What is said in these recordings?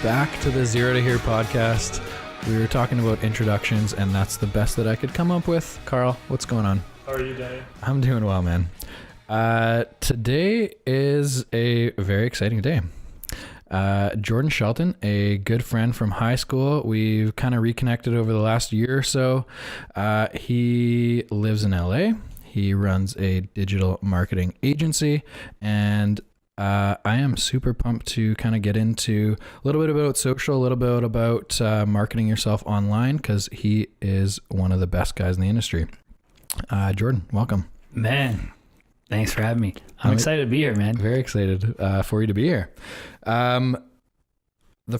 back to the Zero to Here podcast. We were talking about introductions, and that's the best that I could come up with. Carl, what's going on? How are you, Denny? I'm doing well, man. Today is a very exciting day. Jordan Scheltgen, a good friend from high school. We've kind of reconnected over the last year or so. He lives in LA. He runs a digital marketing agency, and I am super pumped to kind of get into a little bit about social, a little bit about marketing yourself online, because he is one of the best guys in the industry. Jordan, welcome. Man, thanks for having me. I'm excited to be here, man. Very excited for you to be here. The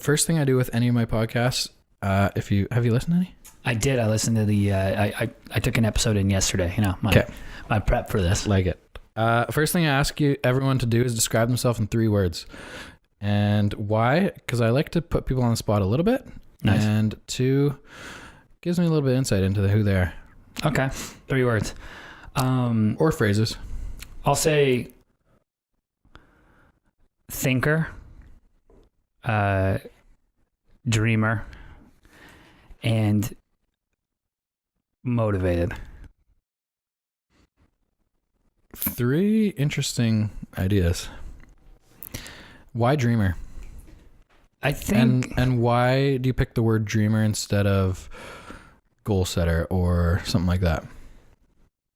first thing I do with any of my podcasts, have you listened to any? I did. I listened to the. I took an episode in yesterday. You know, my prep for this. Like it. First thing I ask everyone to do is describe themselves in 3 words. And why? Because I like to put people on the spot a little bit. Nice. And 2, gives me a little bit of insight into who they are. Okay, 3 words. Or phrases. I'll say thinker, dreamer, and motivated. 3 interesting ideas. Why dreamer? I think... And why do you pick the word dreamer instead of goal setter or something like that?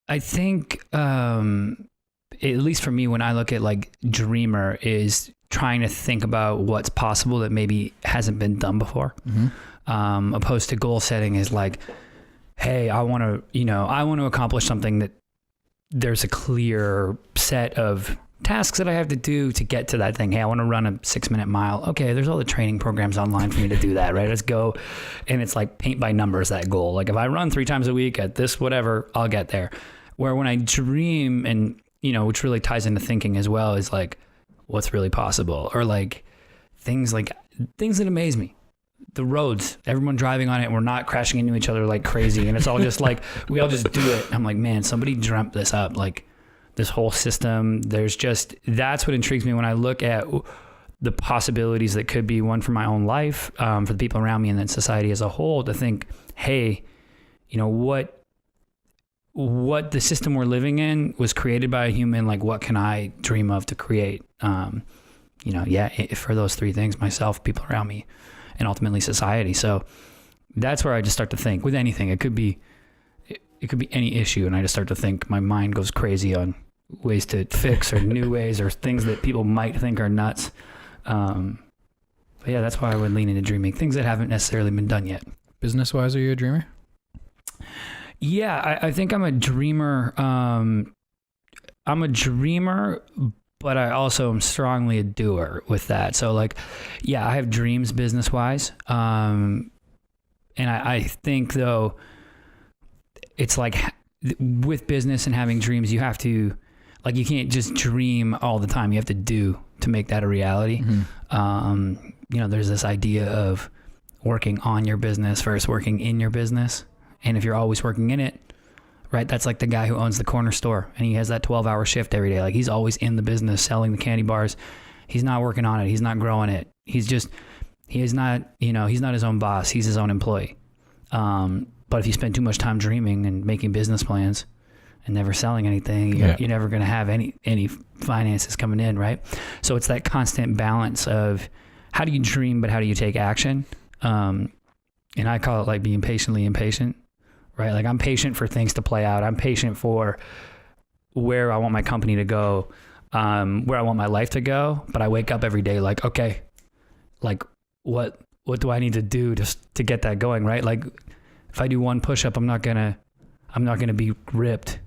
I think, at least for me, when I look at like dreamer, is trying to think about what's possible that maybe hasn't been done before. Mm-hmm. Opposed to goal setting is like, hey, I want to accomplish something that there's a clear set of tasks that I have to do to get to that thing. Hey, I want to run a 6-minute mile. Okay, there's all the training programs online for me to do that, right? Let's go. And it's like paint by numbers, that goal. Like if I run 3 times a week at this, whatever, I'll get there. Where when I dream, and, which really ties into thinking as well, is like, what's really possible? Or like things that amaze me. The roads, everyone driving on it, we're not crashing into each other like crazy. And it's all just like, we all just do it. I'm like, man, somebody dreamt this up. Like this whole system, that's what intrigues me when I look at the possibilities that could be, one for my own life, for the people around me, and then society as a whole, to think, hey, what the system we're living in was created by a human. Like, what can I dream of to create? For those 3 things, myself, people around me, and ultimately society. So that's where I just start to think with anything. It could be any issue. And I just start to think, my mind goes crazy on ways to fix or new ways or things that people might think are nuts. But yeah, that's why I would lean into dreaming, things that haven't necessarily been done yet. Business-wise, are you a dreamer? Yeah, I think I'm a dreamer. I'm a dreamer, but I also am strongly a doer with that. So like, yeah, I have dreams business-wise. And I think, though, it's like with business and having dreams, you have to, like, you can't just dream all the time. You have to do to make that a reality. Mm-hmm. There's this idea of working on your business versus working in your business. And if you're always working in it, right, that's like the guy who owns the corner store and he has that 12-hour shift every day. Like, he's always in the business selling the candy bars. He's not working on it. He's not growing it. He is not, he's not his own boss. He's his own employee. But if you spend too much time dreaming and making business plans and never selling anything, you're never going to have any finances coming in, right? So it's that constant balance of how do you dream, but how do you take action? And I call it like being patiently impatient, right? Like, I'm patient for things to play out. I'm patient for where I want my company to go, where I want my life to go. But I wake up every day like, okay, like what do I need to do to get that going, right? Like, if I do 1 push-up, I'm not gonna be ripped.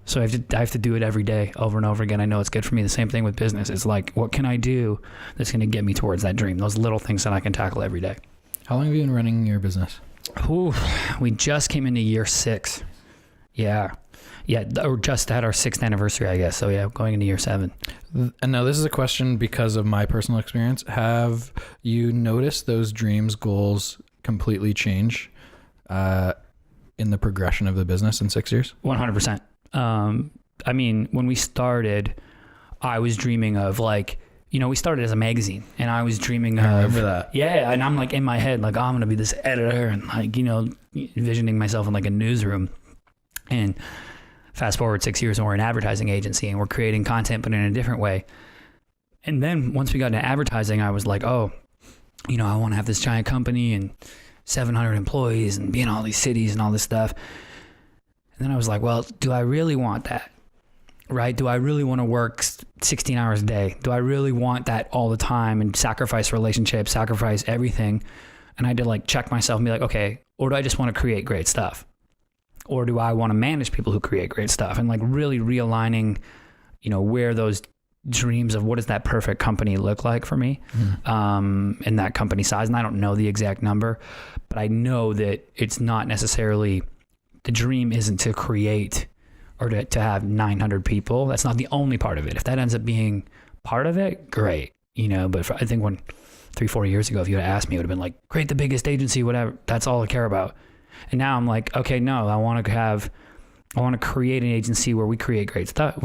So I have to do it every day, over and over again. I know it's good for me. The same thing with business. It's like, what can I do that's gonna get me towards that dream? Those little things that I can tackle every day. How long have you been running your business? Ooh, we just came into year 6. Yeah, or just had our 6th anniversary, I guess. So yeah, going into year 7. And now this is a question because of my personal experience. Have you noticed those dreams, goals completely change in the progression of the business in 6 years? 100%. I mean, when we started, I was dreaming of like we started as a magazine, and I was dreaming I of, remember that. yeah, and I'm like in my head, like, oh, I'm going to be this editor, and like, envisioning myself in like a newsroom. And fast forward 6 years and we're an advertising agency and we're creating content, but in a different way. And then once we got into advertising, I was like, oh, I want to have this giant company and 700 employees and be in all these cities and all this stuff. And then I was like, well, do I really want that? Right? Do I really want to work 16 hours a day? Do I really want that all the time and sacrifice relationships, sacrifice everything? And I had to like check myself and be like, okay, or do I just want to create great stuff? Or do I want to manage people who create great stuff? And like really realigning, where those dreams of what does that perfect company look like for me, and that company size. And I don't know the exact number, but I know that it's not necessarily, the dream isn't to create or to have 900 people. That's not the only part of it. If that ends up being part of it, great. But I think when 3-4 years ago, if you had asked me, it would have been like, create the biggest agency, whatever. That's all I care about. And now I'm like, okay, no, I want to create an agency where we create great stuff,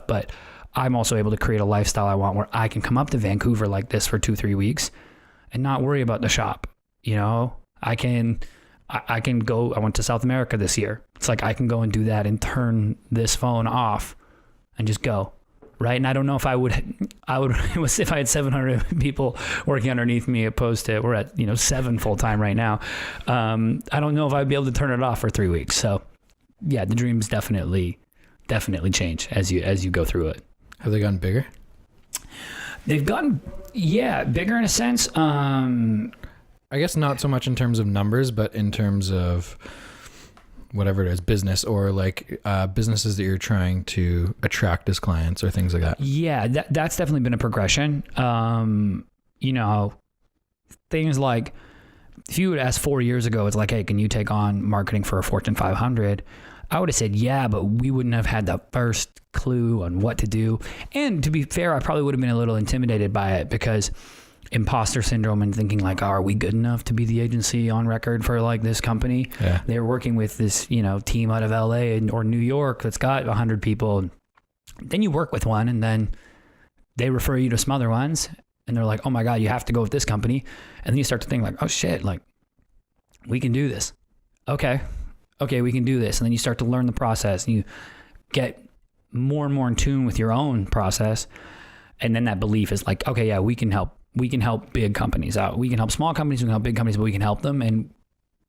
but I'm also able to create a lifestyle I want where I can come up to Vancouver like this for 2-3 weeks and not worry about the shop. I can go, I went to South America this year. It's like, I can go and do that and turn this phone off and just go. Right. And I don't know if I would, if I had 700 people working underneath me opposed to, we're at, 7 full time right now. I don't know if I'd be able to turn it off for 3 weeks. So yeah, the dreams definitely change as you go through it. Have they gotten bigger? They've gotten, bigger in a sense. I guess not so much in terms of numbers, but in terms of whatever it is, business or like businesses that you're trying to attract as clients or things like that. Yeah, that's definitely been a progression. Things like, if you would ask 4 years ago, it's like, hey, can you take on marketing for a Fortune 500? I would have said, yeah, but we wouldn't have had the first clue on what to do. And to be fair, I probably would have been a little intimidated by it because imposter syndrome and thinking like, are we good enough to be the agency on record for like this company? Yeah. They're working with this, team out of LA or New York that's got 100 people. Then you work with one and then they refer you to some other ones and they're like, oh my God, you have to go with this company. And then you start to think like, oh shit, like we can do this. Okay, we can do this. And then you start to learn the process and you get more and more in tune with your own process. And then that belief is like, okay, yeah, we can help big companies out. We can help small companies, we can help big companies, but we can help them. And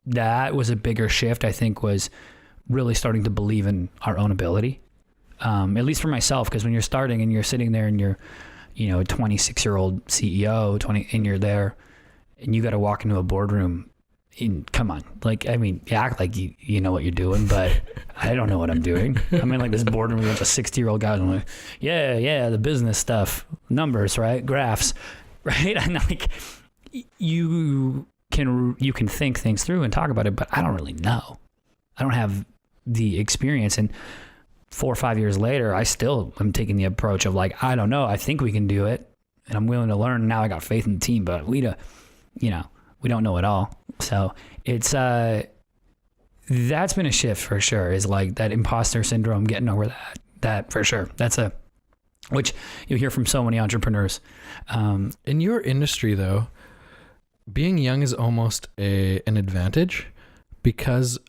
that was a bigger shift, I think, was really starting to believe in our own ability. At least for myself, because when you're starting and you're sitting there and you're, a 26-year-old CEO, and you're there and you got to walk into a boardroom. Come on. Like, I mean, you act like you know what you're doing, but I don't know what I'm doing. I'm in like this boardroom with a bunch of 60-year-old guys. I'm like, yeah, the business stuff, numbers, right? Graphs. Right. And like you can think things through and talk about it, but I don't really know. I don't have the experience. And 4 or 5 years later, I still am taking the approach of like, I don't know. I think we can do it and I'm willing to learn. Now I got faith in the team, but we don't know it all. So it's, that's been a shift for sure, is like that imposter syndrome, getting over that for sure. Which you hear from so many entrepreneurs. In your industry, though, being young is almost an advantage because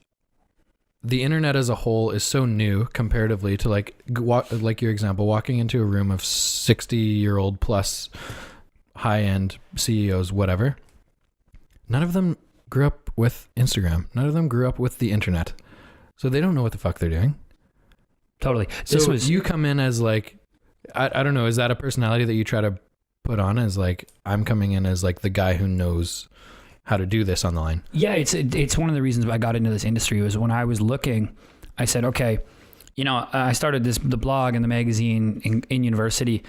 the internet as a whole is so new comparatively to like your example, walking into a room of 60-year-old plus high-end CEOs, whatever. None of them grew up with Instagram. None of them grew up with the internet. So they don't know what the fuck they're doing. Totally. So you come in as like, I don't know, is that a personality that you try to put on as like, I'm coming in as like the guy who knows how to do this on the line? Yeah, it's one of the reasons I got into this industry was when I was looking, I said, okay, I started the blog and the magazine in university.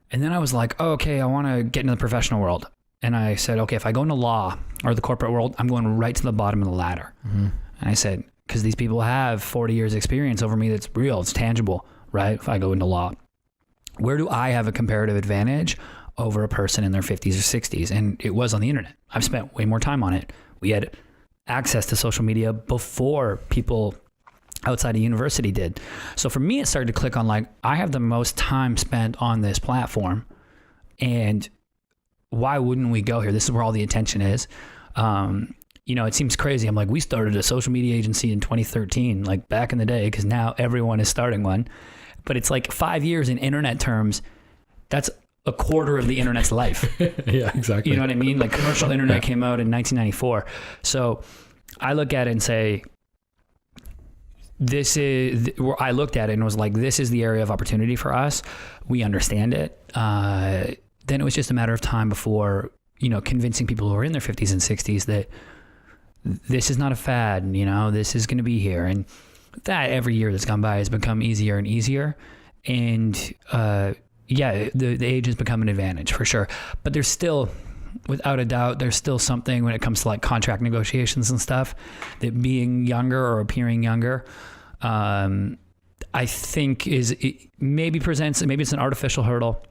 And then I was like, oh, okay, I want to get into the professional world. And I said, okay, if I go into law or the corporate world, I'm going right to the bottom of the ladder. Mm-hmm. And I said, because these people have 40 years experience over me that's real, it's tangible, right? If I go into law. Where do I have a comparative advantage over a person in their 50s or 60s? And it was on the internet. I've spent way more time on it. We had access to social media before people outside of university did. So for me, it started to click on like, I have the most time spent on this platform. And why wouldn't we go here? This is where all the attention is. It seems crazy. I'm like, we started a social media agency in 2013, like back in the day, because now everyone is starting one. But it's like 5 years in internet terms. That's a quarter of the internet's life. Yeah, exactly. You know what I mean? Like commercial internet came out in 1994. So I look at it and say, I looked at it and was like, this is the area of opportunity for us. We understand it. Then it was just a matter of time before, convincing people who are in their 50s and 60s that this is not a fad, this is going to be here. And that every year that's gone by has become easier and easier. And the age has become an advantage for sure. But there's still, without a doubt, there's still something when it comes to like contract negotiations and stuff, that being younger or appearing younger, I think maybe it's an artificial hurdle,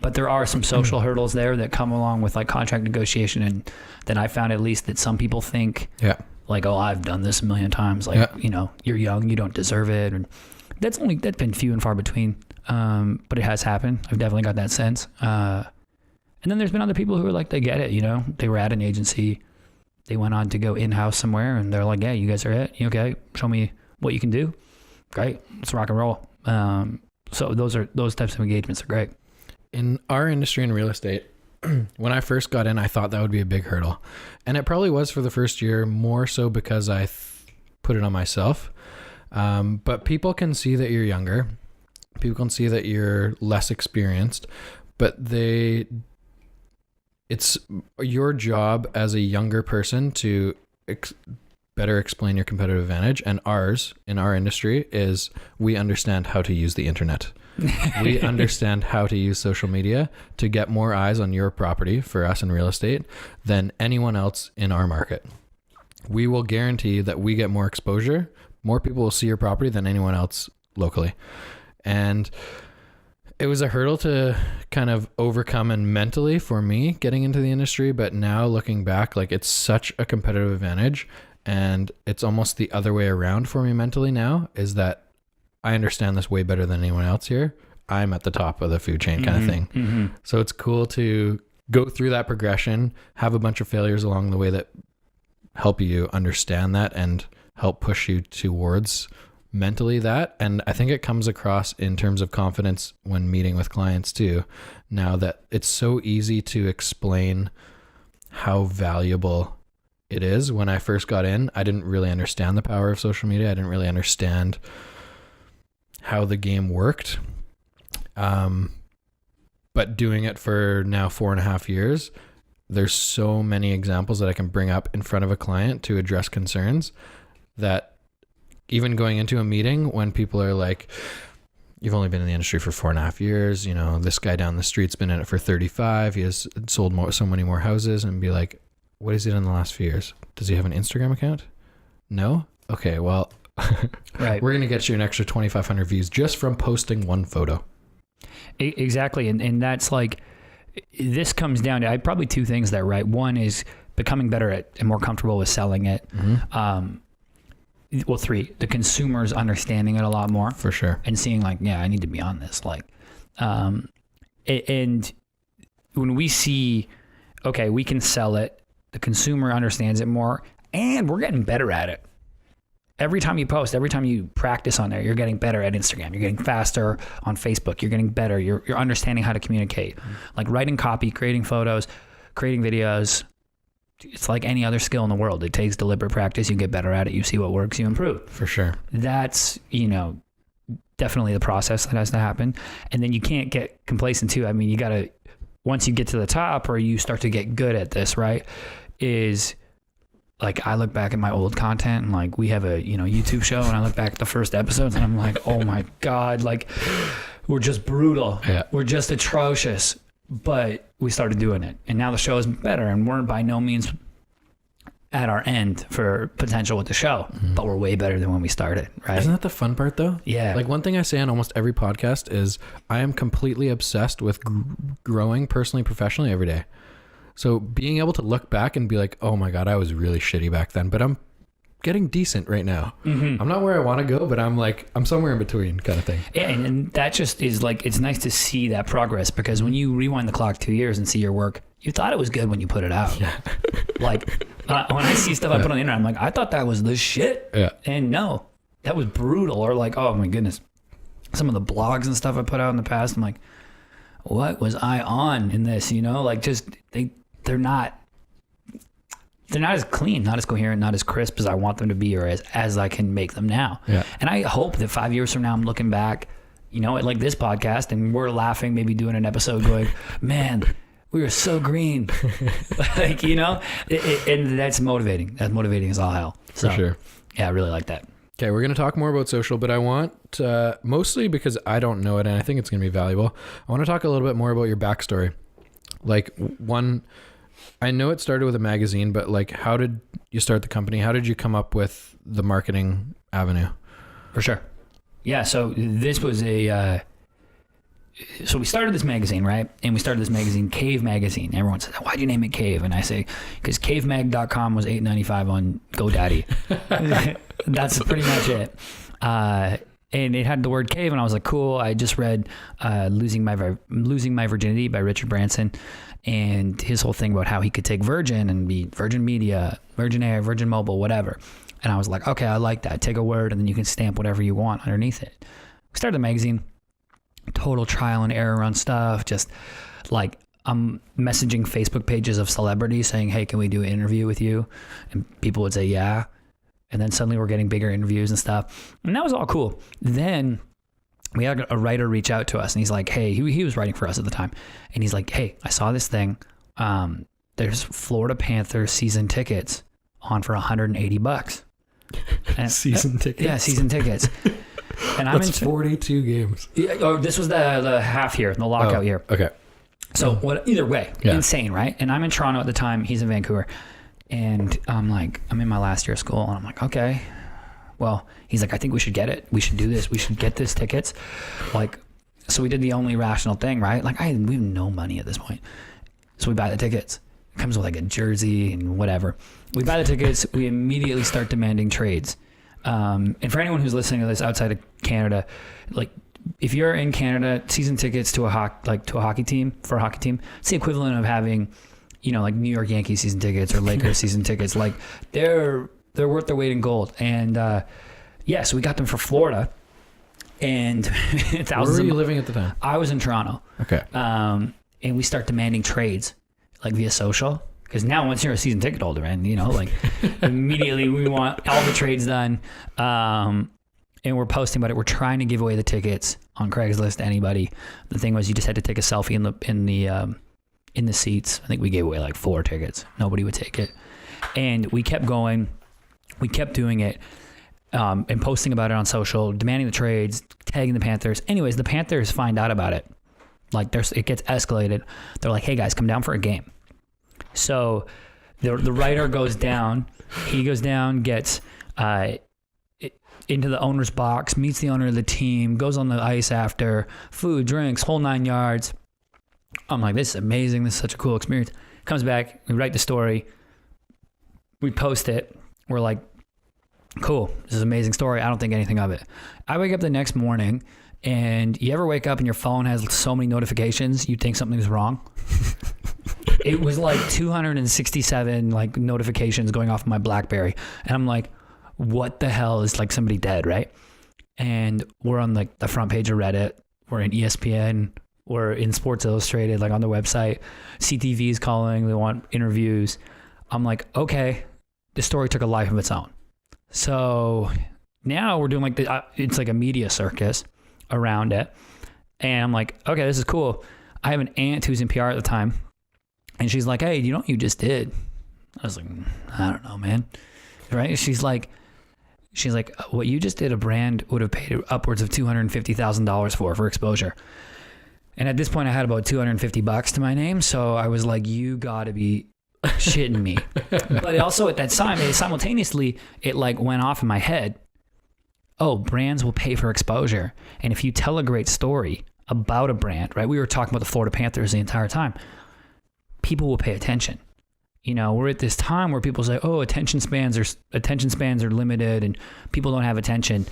but there are some social hurdles there that come along with like contract negotiation. And then I found at least that some people think like, oh, I've done this a million times. Like, you're young, you don't deserve it. And that's been few and far between. But it has happened. I've definitely got that sense. And then there's been other people who are like, they get it, they were at an agency, they went on to go in-house somewhere and they're like, yeah, you guys are it. Okay. Show me what you can do. Great. Let's rock and roll. So those types of engagements are great. In our industry in real estate, when I first got in, I thought that would be a big hurdle. And it probably was for the first year, more so because I put it on myself. But people can see that you're younger. People can see that you're less experienced, but it's your job as a younger person to better explain your competitive advantage. And ours in our industry is we understand how to use the internet. We understand how to use social media to get more eyes on your property for us in real estate than anyone else in our market. We will guarantee that we get more exposure. More people will see your property than anyone else locally. And it was a hurdle to kind of overcome and mentally for me getting into the industry. But now looking back, like it's such a competitive advantage, and it's almost the other way around for me mentally now, is that I understand this way better than anyone else here. I'm at the top of the food chain kind of thing. Mm-hmm. So it's cool to go through that progression, have a bunch of failures along the way that help you understand that and help push you towards mentally that. And I think it comes across in terms of confidence when meeting with clients too, now that it's so easy to explain how valuable it is. When I first got in, I didn't really understand the power of social media. I didn't really understand how the game worked. But doing it for now 4.5 years, there's so many examples that I can bring up in front of a client to address concerns that even going into a meeting when people are like, you've only been in the industry for 4.5 years, this guy down the street's been in it for 35, he has sold so many more houses, and be like, what has he done in the last few years? Does he have an Instagram account? No? Okay, well, right. We're going to get you an extra 2,500 views just from posting one photo. Exactly. And that's like, this comes down to probably two things there, right? One is becoming better at and more comfortable with selling it. Mm-hmm. Well, three, the consumer's understanding it a lot more. For sure. And seeing like, yeah, I need to be on this. Like, and when we see, okay, we can sell it, the consumer understands it more, and we're getting better at it. Every time you post, every time you practice on there, you're getting better at Instagram. You're getting faster on Facebook. You're getting better. You're understanding how to communicate. Mm-hmm. Like writing copy, creating photos, creating videos. It's like any other skill in the world. It takes deliberate practice. You get better at it. You see what works. You improve. For sure. That's, definitely the process that has to happen. And then you can't get complacent too. I mean, you got to, once you get to the top or you start to get good at this, right, is like I look back at my old content and like we have a YouTube show and I look back at the first episodes and I'm like, oh my God, like we're just brutal. Yeah. We're just atrocious. But we started doing it and now the show is better and we're by no means at our end for potential with the show, but we're way better than when we started, right? Isn't that the fun part though? Yeah. Like one thing I say on almost every podcast is I am completely obsessed with growing personally, professionally every day. So being able to look back and be like, oh my God, I was really shitty back then, but I'm getting decent right now. Mm-hmm. I'm not where I want to go, but I'm somewhere in between kind of thing. Yeah, and that just is like, it's nice to see that progress, because when you rewind the clock 2 years and see your work, you thought it was good when you put it out. Yeah. Like when I see stuff I put on the internet, I'm like, I thought that was the shit. Yeah. And no, that was brutal. Or like, oh my goodness, some of the blogs and stuff I put out in the past, I'm like, what was I on in this? You know, like just they're not as clean, not as coherent, not as crisp as I want them to be, or as I can make them now. Yeah. And I hope that 5 years from now, I'm looking back, you know, at like this podcast, and we're laughing, maybe doing an episode going, man, we were so green. Like, you know, and that's motivating. That's motivating as all hell. So, For sure. Yeah, I really like that. Okay, we're going to talk more about social, but I want, mostly because I don't know it and I think it's going to be valuable, I want to talk a little bit more about your backstory. Like, I know it started with a magazine, but like, how did you start the company? How did you come up with the marketing avenue? For sure. Yeah, so this was so we started this magazine, right? And we started this magazine, Cave Magazine. Everyone said, why'd you name it Cave? And I say, because cavemag.com was $8.95 on GoDaddy. That's pretty much it. And it had the word cave, and I was like, cool. I just read Losing My Virginity by Richard Branson, and his whole thing about how he could take Virgin and be Virgin Media, Virgin Air, Virgin Mobile, whatever. And I was like, okay, I like that. Take a word, and then you can stamp whatever you want underneath it. We started the magazine. Total trial and error on stuff. Just like I'm messaging Facebook pages of celebrities saying, hey, can we do an interview with you? And people would say, yeah. And then suddenly we're getting bigger interviews and stuff. And that was all cool. Then we had a writer reach out to us, and he's like, hey, he was writing for us at the time. And he's like, hey, I saw this thing. There's Florida Panthers season tickets on for $180. And, season tickets? Yeah, season tickets. And I'm in 42 games. Yeah, oh, this was the half year, the lockout year. Okay. So either way, insane, right? And I'm in Toronto at the time. He's in Vancouver. And I'm in my last year of school, and I'm like, okay. Well, he's like, I think we should get it. We should do this. We should get this tickets. Like, so we did the only rational thing, right? Like, we have no money at this point. So we buy the tickets. It comes with like a jersey and whatever. We buy the tickets. We immediately start demanding trades. And for anyone who's listening to this outside of Canada, like if you're in Canada, season tickets to a hockey team, it's the equivalent of having, you know, like New York Yankees season tickets or Lakers season tickets. Like they're worth their weight in gold. And so we got them for Florida. And where were you living at the time? I was in Toronto. Okay. And we start demanding trades like via social. Because now once you're a season ticket holder, and you know, like immediately we want all the trades done, and we're posting about it. We're trying to give away the tickets on Craigslist to anybody. The thing was, you just had to take a selfie in the seats. I think we gave away like 4 tickets. Nobody would take it, and we kept going. We kept doing it, and posting about it on social, demanding the trades, tagging the Panthers. Anyways, the Panthers find out about it. Like it gets escalated. They're like, "Hey guys, come down for a game." So the writer goes down. He goes down, gets into the owner's box, meets the owner of the team, goes on the ice after, food, drinks, whole 9 yards. I'm like, this is amazing. This is such a cool experience. Comes back, we write the story, we post it. We're like, cool, this is an amazing story. I don't think anything of it. I wake up the next morning, and you ever wake up and your phone has so many notifications, you think something's wrong? It was like 267 like notifications going off my BlackBerry, and I'm like, what the hell, is like somebody dead, right? And we're on like the front page of Reddit, we're in ESPN, we're in Sports Illustrated, like on the website. CTV is calling, they want interviews. I'm like, okay, this story took a life of its own. So now we're doing like it's like a media circus around it, and I'm like, okay, this is cool. I have an aunt who's in PR at the time. And she's like, hey, you know what you just did? I was like, I don't know, man. Right? She's like, what you just did, a brand would have paid upwards of $250,000 for exposure. And at this point I had about $250 to my name. So I was like, you gotta be shitting me. But it also at that time, simultaneously, it like went off in my head. Oh, brands will pay for exposure. And if you tell a great story about a brand, right? We were talking about the Florida Panthers the entire time. People will pay attention. we're at this time where people say, oh, attention spans are limited and people don't have attention.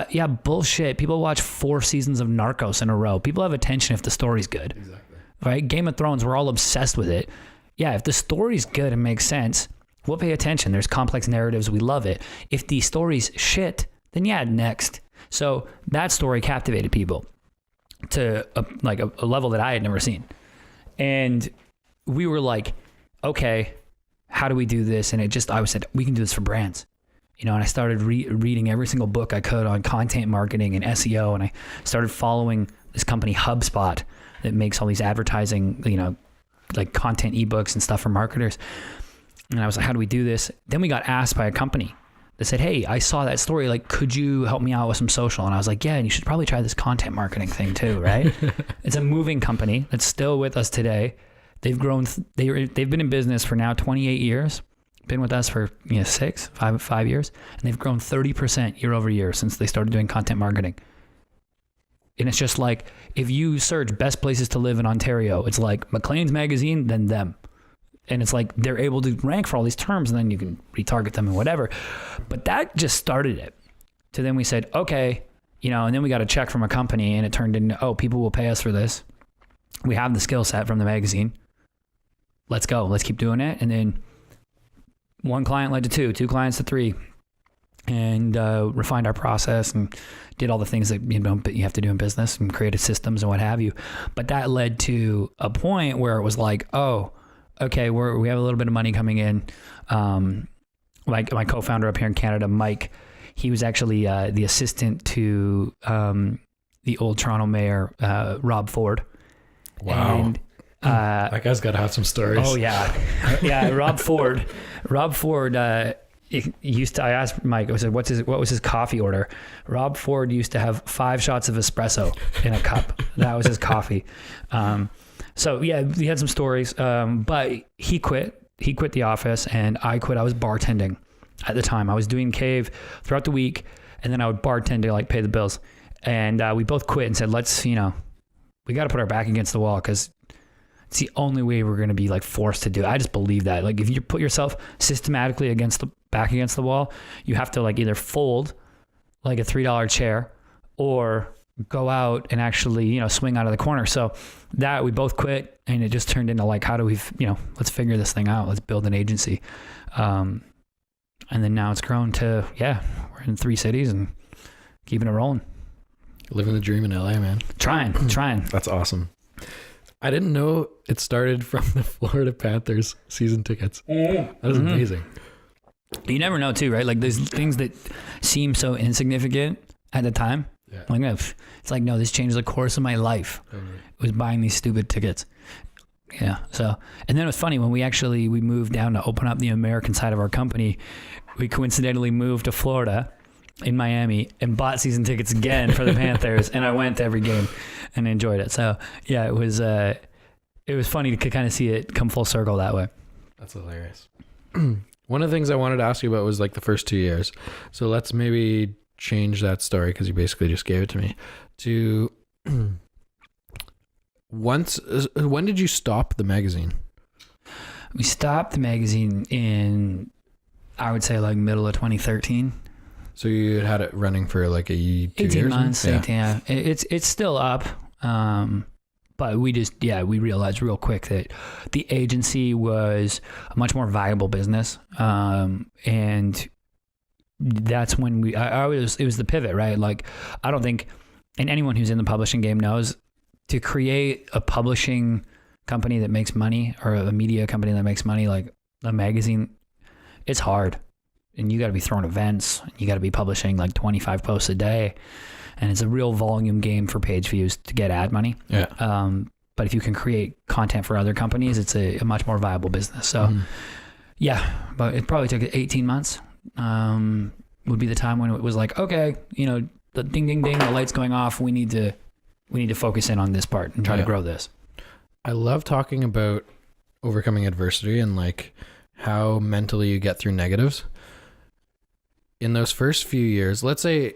Yeah, bullshit. People watch 4 seasons of Narcos in a row. People have attention if the story's good. Exactly. Right? Game of Thrones, we're all obsessed with it. Yeah, if the story's good and makes sense, we'll pay attention. There's complex narratives. We love it. If the story's shit, then yeah, next. So that story captivated people to a level that I had never seen. And we were like, okay, how do we do this? And I said, we can do this for brands. And I started reading every single book I could on content marketing and SEO. And I started following this company, HubSpot, that makes all these advertising, like content ebooks and stuff for marketers. And I was like, how do we do this? Then we got asked by a company that said, hey, I saw that story. Like, could you help me out with some social? And I was like, yeah, and you should probably try this content marketing thing too, right? It's a moving company that's still with us today. They've grown. They've been in business for now 28 years. Been with us for 5 years, and they've grown 30% year over year since they started doing content marketing. And it's just like, if you search best places to live in Ontario, it's like Maclean's magazine, then them. And it's like they're able to rank for all these terms, and then you can retarget them and whatever. But that just started it. So then we said, okay, and then we got a check from a company, and it turned into, oh, people will pay us for this. We have the skill set from the magazine. Let's go. Let's keep doing it. And then one client led to two clients to 3, and refined our process and did all the things that you have to do in business and created systems and what have you. But that led to a point where it was like, oh, okay, we have a little bit of money coming in. Like my co-founder up here in Canada, Mike, he was actually the assistant to the old Toronto mayor, Rob Ford. Wow. And, that guy's got to have some stories. Oh yeah. Yeah. Rob Ford, I asked Mike, I said, what was his coffee order? Rob Ford used to have 5 shots of espresso in a cup. That was his coffee. So yeah, we had some stories, but he quit the office and I quit. I was bartending at the time. I was doing Cave throughout the week, and then I would bartend to pay the bills. And we both quit and said, let's, we got to put our back against the wall, because it's the only way we're going to be forced to do it. I just believe that. If you put yourself systematically back against the wall, you have to either fold like a $3 chair or go out and actually, swing out of the corner. So that we both quit, and it just turned into how do we, let's figure this thing out. Let's build an agency. And then now it's grown to, we're in 3 cities and keeping it rolling. Living the dream in LA, man. Trying. That's awesome. I didn't know it started from the Florida Panthers season tickets. That is amazing. You never know too, right? There's things that seem so insignificant at the time. Yeah. It's no, this changed the course of my life. It was buying these stupid tickets. Yeah. So, and then it was funny when we moved down to open up the American side of our company. We coincidentally moved to Florida in Miami and bought season tickets again for the Panthers. And I went to every game and enjoyed it. So yeah, it was funny to kind of see it come full circle that way. That's hilarious. One of the things I wanted to ask you about was the first 2 years. So let's maybe change that story, because you basically just gave it to me. When did you stop the magazine? We stopped the magazine in, I would say middle of 2013. So you had it running for 2 years? 18 months. Yeah. It's still up. But we realized real quick that the agency was a much more viable business. And that's when it was the pivot, right? I don't think, and anyone who's in the publishing game knows, to create a publishing company that makes money, or a media company that makes money, like a magazine, it's hard. And you got to be throwing events. You got to be publishing 25 posts a day. And it's a real volume game for page views to get ad money. Yeah. But if you can create content for other companies, it's a much more viable business. So but it probably took 18 months. Would be the time when it was okay, the ding, ding, ding, the light's going off. We need to focus in on this part and try to grow this. I love talking about overcoming adversity and how mentally you get through negatives. In those first few years, let's say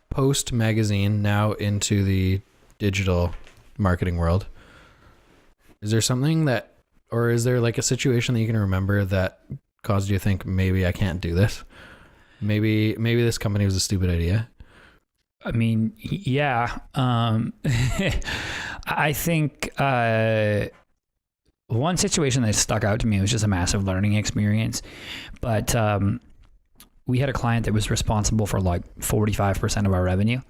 post magazine, now into the digital marketing world, is there something that, Or is there like a situation that you can remember that caused you to think, maybe I can't do this? Maybe this company was a stupid idea. I mean, yeah. I think one situation that stuck out to me was just a massive learning experience. But we had a client that was responsible for like 45% of our revenue.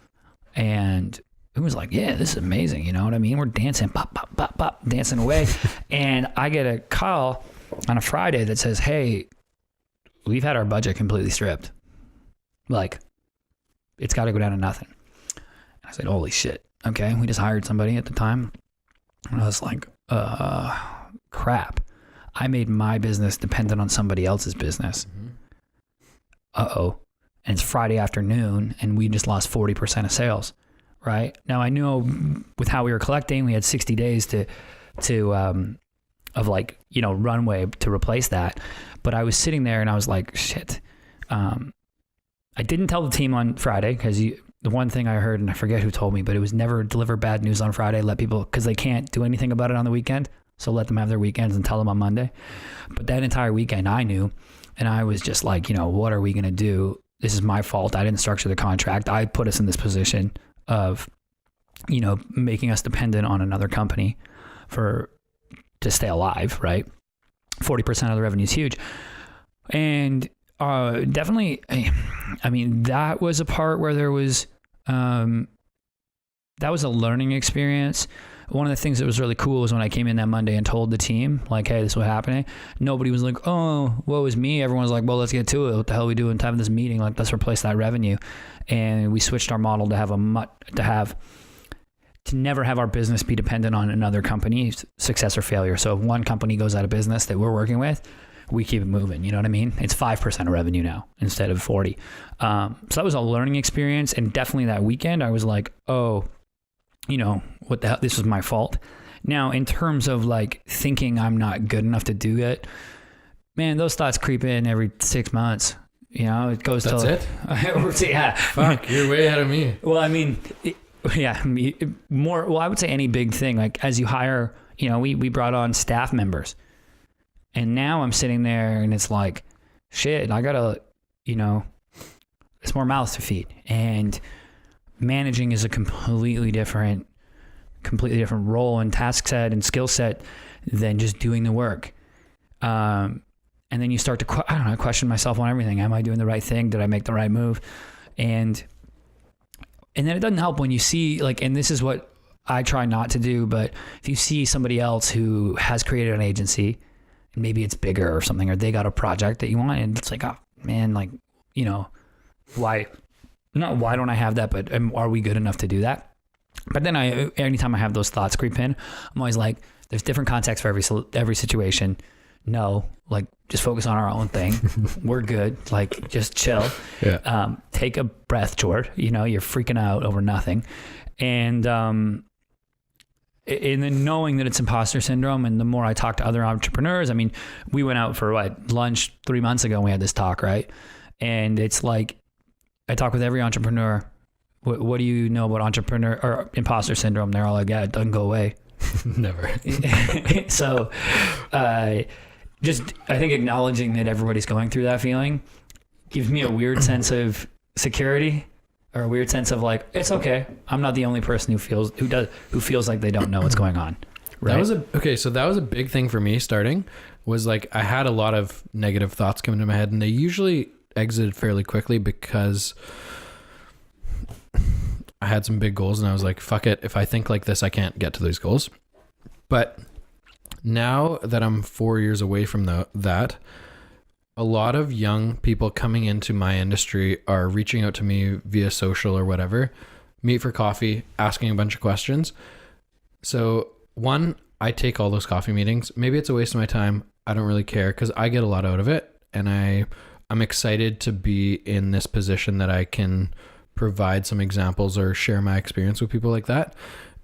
And it was like, yeah, this is amazing. You know what I mean? We're dancing, pop, pop, pop, pop, dancing away. And I get a call on a Friday that says, hey, we've had our budget completely stripped. Like, it's got to go down to nothing. And I said, holy shit. Okay. We just hired somebody at the time. And I was like, crap. I made my business dependent on somebody else's business. Uh-oh. And it's Friday afternoon and we just lost 40% of sales. Right. Now I know with how we were collecting, we had 60 days of like, you know, runway to replace that. But I was sitting there and I was like, shit. I didn't tell the team on Friday because the one thing I heard, and I forget who told me, but it was never deliver bad news on Friday. Let people, because they can't do anything about it on the weekend. So let them have their weekends and tell them on Monday. But that entire weekend I knew, and I was just like, you know, what are we going to do? This is my fault. I didn't structure the contract. I put us in this position of, you know, making us dependent on another company to stay alive, right? 40% of the revenue is huge. And definitely, I mean, that was a part where there was, that was a learning experience. One of the things that was really cool was when I came in that Monday and told the team, like, hey, this is what's happening. Nobody was like, oh, woe is me. Everyone was like, well, let's get to it. What the hell are we doing to have this meeting? Like, let's replace that revenue. And we switched our model to never have our business be dependent on another company's success or failure. So if one company goes out of business that we're working with, we keep it moving. You know what I mean? It's 5% of revenue now instead of 40. So that was a learning experience. And definitely that weekend, I was like, oh, you know, what the hell? This was my fault. Now, in terms of like thinking I'm not good enough to do it, man, those thoughts creep in every 6 months. You know, it goes That's to... it? Yeah. Fuck, you're way ahead of me. Well, I mean... more, well, I would say any big thing, like as you hire, you know, we brought on staff members and now I'm sitting there and it's like, shit, I gotta, you know, it's more mouths to feed, and managing is a completely different role and task set and skill set than just doing the work. And then you start to, question myself on everything. Am I doing the right thing? Did I make the right move? And then it doesn't help when you see, like, and this is what I try not to do, but if you see somebody else who has created an agency, and maybe it's bigger or something, or they got a project that you want, and it's like, oh man, like, you know, why don't I have that, but are we good enough to do that? But then anytime I have those thoughts creep in, I'm always like, there's different contexts for every situation. No, like, just focus on our own thing. We're good. Like, just chill. Yeah. Take a breath, Jord. You know, you're freaking out over nothing. And then knowing that it's imposter syndrome, and the more I talk to other entrepreneurs, I mean, we went out for lunch 3 months ago and we had this talk, right? And it's like, I talk with every entrepreneur. What do you know about entrepreneur or imposter syndrome? They're all like, yeah, it doesn't go away. Never. So, just, I think acknowledging that everybody's going through that feeling gives me a weird sense of security, or a weird sense of like, it's okay. I'm not the only person who feels like they don't know what's going on. Right? So that was a big thing for me starting, was like, I had a lot of negative thoughts coming to my head, and they usually exited fairly quickly because I had some big goals and I was like, fuck it. If I think like this, I can't get to those goals. But now that I'm 4 years away from that, a lot of young people coming into my industry are reaching out to me via social or whatever, meet for coffee, asking a bunch of questions. So one, I take all those coffee meetings. Maybe it's a waste of my time. I don't really care because I get a lot out of it. And I'm excited to be in this position that I can provide some examples or share my experience with people like that.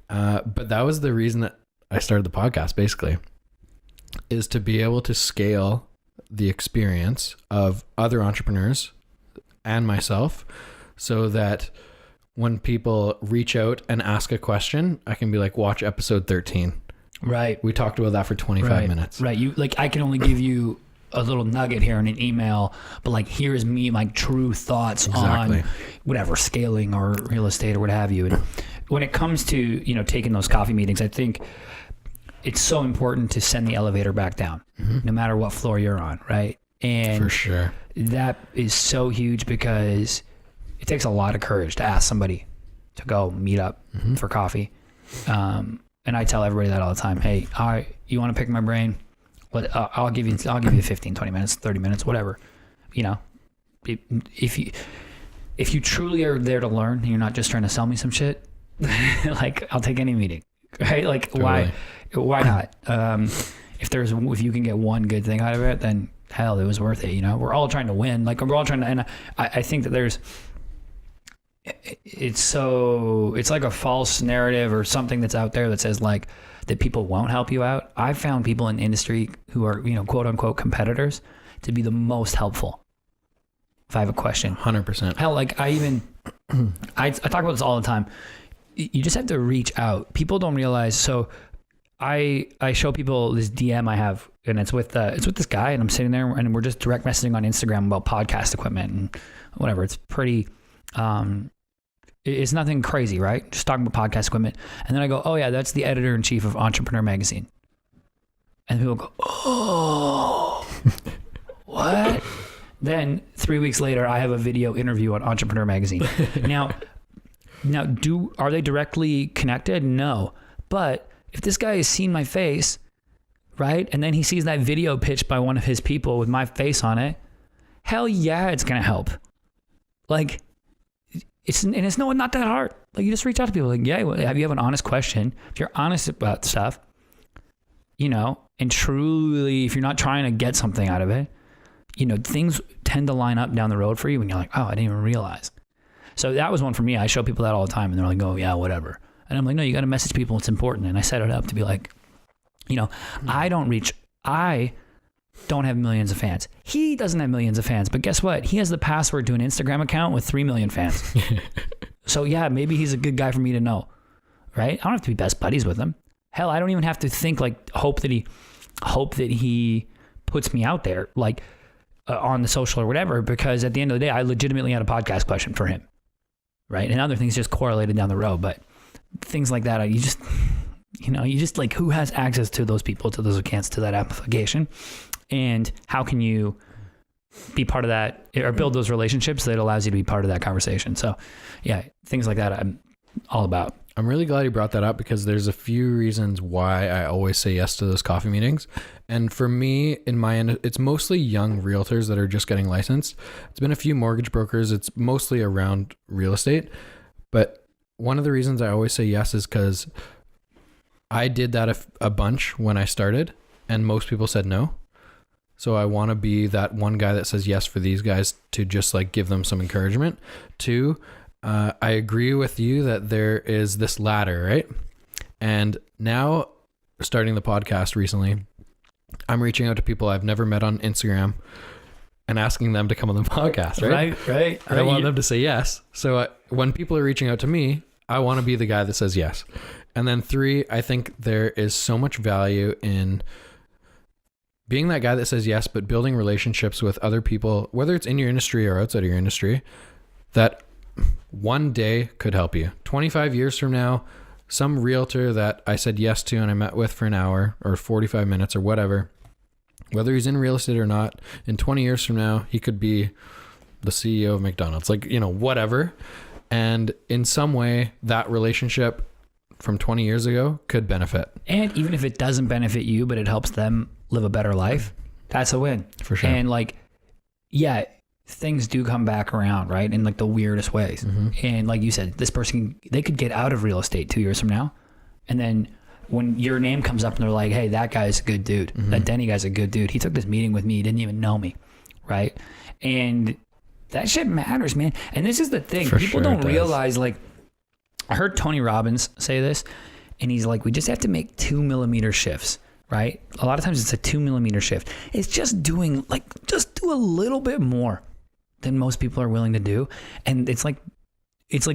But that was the reason that I started the podcast, basically, is to be able to scale the experience of other entrepreneurs and myself, so that when people reach out and ask a question, I can be like, watch episode 13. Right. We talked about that for 25 minutes. Right. You like, I can only give you a little nugget here in an email, but like, here's me, my true thoughts on whatever, scaling or real estate or what have you. And when it comes to, you know, taking those coffee meetings, I think it's so important to send the elevator back down, no matter what floor you're on. Right. And for sure, that is so huge because it takes a lot of courage to ask somebody to go meet up for coffee. And I tell everybody that all the time. Hey, all right, you want to pick my brain? What I'll give you 15, 20 minutes, 30 minutes, whatever. You know, if you truly are there to learn and you're not just trying to sell me some shit, like I'll take any meeting, right? Like totally. Why not? If you can get one good thing out of it, then hell, it was worth it. You know, we're all trying to win. Like we're all trying to, and I think that it's like a false narrative or something that's out there that says like that people won't help you out. I've found people in industry who are, you know, quote unquote competitors to be the most helpful. If I have a question, 100%. Hell, like I talk about this all the time. You just have to reach out. People don't realize. So I show people this DM I have, and it's with this guy, and I'm sitting there and we're just direct messaging on Instagram about podcast equipment and whatever. It's pretty, it's nothing crazy, right? Just talking about podcast equipment. And then I go, oh yeah, that's the editor-in-chief of Entrepreneur Magazine. And people go, oh, what? Then 3 weeks later, I have a video interview on Entrepreneur Magazine. Now, are they directly connected? No. But if this guy has seen my face, right? And then he sees that video pitched by one of his people with my face on it, hell yeah, it's going to help. Like, it's not that hard. Like, you just reach out to people like, yeah, have you have an honest question? If you're honest about stuff, you know, and truly, if you're not trying to get something out of it, you know, things tend to line up down the road for you and you're like, oh, I didn't even realize. So that was one for me. I show people that all the time and they're like, oh yeah, whatever. And I'm like, no, you got to message people. It's important. And I set it up to be like, you know, I don't have millions of fans. He doesn't have millions of fans, but guess what? He has the password to an Instagram account with 3 million fans. So yeah, maybe he's a good guy for me to know, right? I don't have to be best buddies with him. Hell, I don't even have to think like, hope that he puts me out there like on the social or whatever, because at the end of the day, I legitimately had a podcast question for him. Right. And other things just correlated down the road, but things like that, you just like, who has access to those people, to those accounts, to that application, and how can you be part of that or build those relationships that allows you to be part of that conversation? So yeah, things like that I'm all about. I'm really glad you brought that up because there's a few reasons why I always say yes to those coffee meetings. And for me, in my end, it's mostly young realtors that are just getting licensed. It's been a few mortgage brokers. It's mostly around real estate. But one of the reasons I always say yes is because I did that a bunch when I started and most people said no. So I want to be that one guy that says yes for these guys to just like give them some encouragement. Two, I agree with you that there is this ladder, right? And now starting the podcast recently, I'm reaching out to people I've never met on Instagram and asking them to come on the podcast, right? Right. I want them to say yes. So when people are reaching out to me, I want to be the guy that says yes. And then 3, I think there is so much value in being that guy that says yes, but building relationships with other people, whether it's in your industry or outside of your industry, that one day could help you. 25 years from now, some realtor that I said yes to and I met with for an hour or 45 minutes or whatever, whether he's in real estate or not, in 20 years from now, he could be the CEO of McDonald's, like, you know, whatever. And in some way, that relationship from 20 years ago could benefit. And even if it doesn't benefit you, but it helps them live a better life, that's a win. For sure. And like, yeah, things do come back around, right? In like the weirdest ways. And like you said, this person, they could get out of real estate 2 years from now. And then when your name comes up and they're like, hey, that guy's a good dude. That Denny guy's a good dude. He took this meeting with me. He didn't even know me. Right. And that shit matters, man. And this is the thing. For people sure don't realize, like, I heard Tony Robbins say this and he's like, we just have to make 2 millimeter shifts. Right. A lot of times it's a 2 millimeter shift. It's just do a little bit more than most people are willing to do. And it's like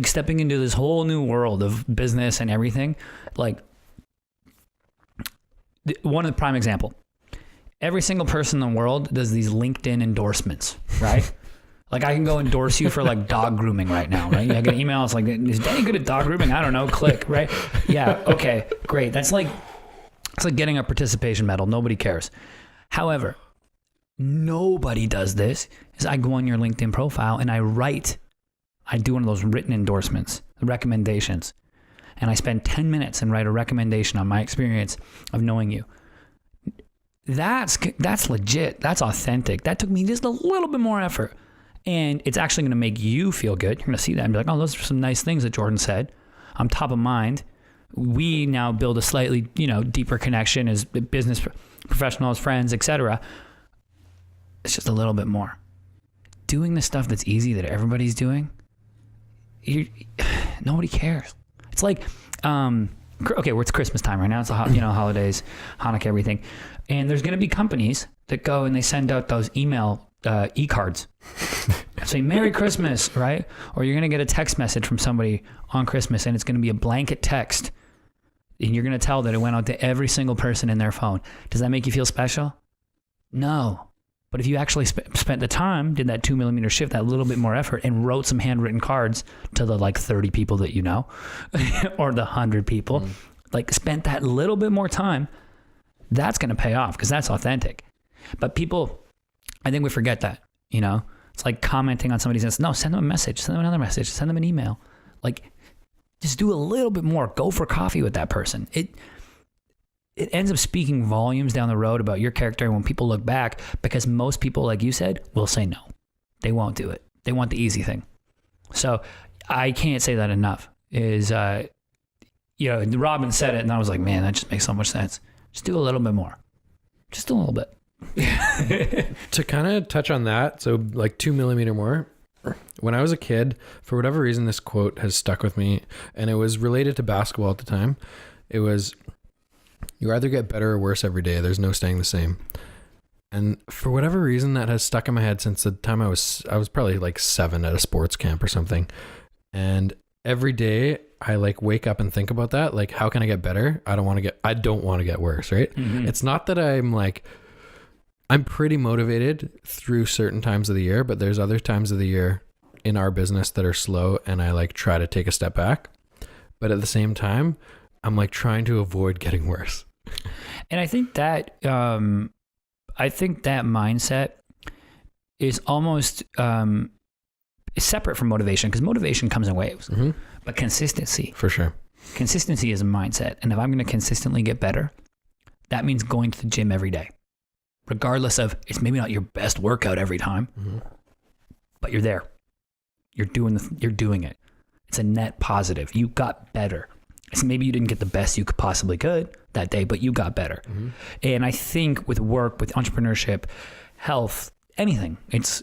stepping into this whole new world of business and everything. Like, one of the prime example. Every single person in the world does these LinkedIn endorsements, right? Like I can go endorse you for like dog grooming right now, right? I get an email. It's like, is Denny good at dog grooming? I don't know. Click, right? Yeah. Okay, great. It's like getting a participation medal. Nobody cares. However, nobody does this is I go on your LinkedIn profile and I do one of those written endorsements, recommendations. And I spend 10 minutes and write a recommendation on my experience of knowing you. That's legit. That's authentic. That took me just a little bit more effort. And it's actually going to make you feel good. You're going to see that and be like, oh, those are some nice things that Jordan said. I'm top of mind. We now build a slightly, deeper connection as business professionals, friends, etc. It's just a little bit more. Doing the stuff that's easy that everybody's doing, nobody cares. It's like, it's Christmas time right now. It's holidays, Hanukkah, everything. And there's going to be companies that go and they send out those email e-cards. Say Merry Christmas, right? Or you're going to get a text message from somebody on Christmas and it's going to be a blanket text. And you're going to tell that it went out to every single person in their phone. Does that make you feel special? No. But if you actually spent the time, did that 2mm shift, that little bit more effort, and wrote some handwritten cards to the 30 people that you know, or the 100 people, spent that little bit more time, that's going to pay off because that's authentic. But people, I think we forget that, It's like commenting on somebody's Insta. No, send them a message, send them another message, send them an email. Just do a little bit more. Go for coffee with that person. It ends up speaking volumes down the road about your character when people look back, because most people, like you said, will say no. They won't do it. They want the easy thing. So I can't say that enough. Robin said it and I was like, man, that just makes so much sense. Just do a little bit more. Just a little bit. To kind of touch on that, so 2mm more. When I was a kid, for whatever reason, this quote has stuck with me, and it was related to basketball at the time. It was, you either get better or worse every day. There's no staying the same. And for whatever reason, that has stuck in my head since the time I was probably 7 at a sports camp or something. And every day I wake up and think about that. How can I get better? I don't want to get worse, right? Mm-hmm. It's not that I'm pretty motivated through certain times of the year, but there's other times of the year in our business that are slow and I try to take a step back. But at the same time, I'm trying to avoid getting worse. And I think that mindset is almost is separate from motivation, because motivation comes in waves. Mm-hmm. But consistency. For sure. Consistency is a mindset. And if I'm going to consistently get better, that means going to the gym every day. Regardless of, it's maybe not your best workout every time, but you're there. You're doing it. It's a net positive. You got better. So maybe you didn't get the best you possibly could that day, but you got better. Mm-hmm. And I think with work, with entrepreneurship, health, anything, it's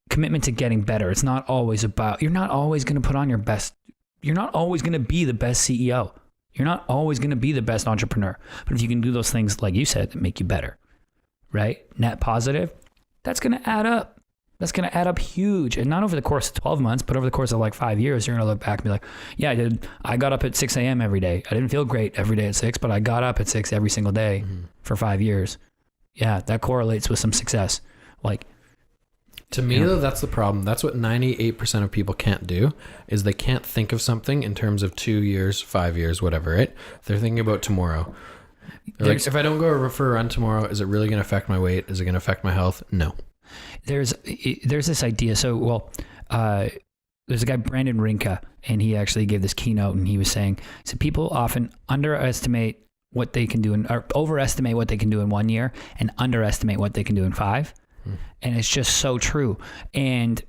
commitment to getting better. It's not always about, you're not always going to put on your best. You're not always going to be the best CEO. You're not always going to be the best entrepreneur. But if you can do those things, like you said, that make you better, right? Net positive, that's going to add up. That's going to add up huge. And not over the course of 12 months, but over the course of 5 years, you're going to look back and be like, yeah, I got up at 6 a.m. every day. I didn't feel great every day at 6, but I got up at 6 every single day for 5 years. Yeah, that correlates with some success. To me, though, that's the problem. That's what 98% of people can't do, is they can't think of something in terms of 2 years, 5 years, whatever, right? They're thinking about tomorrow. They're if I don't go for a run tomorrow, is it really going to affect my weight? Is it going to affect my health? No. There's this idea. So, there's a guy, Brandon Rinka, and he actually gave this keynote, and he was saying, so people often underestimate what they can do or overestimate what they can do in 1 year and underestimate what they can do in 5. And it's just so true. And,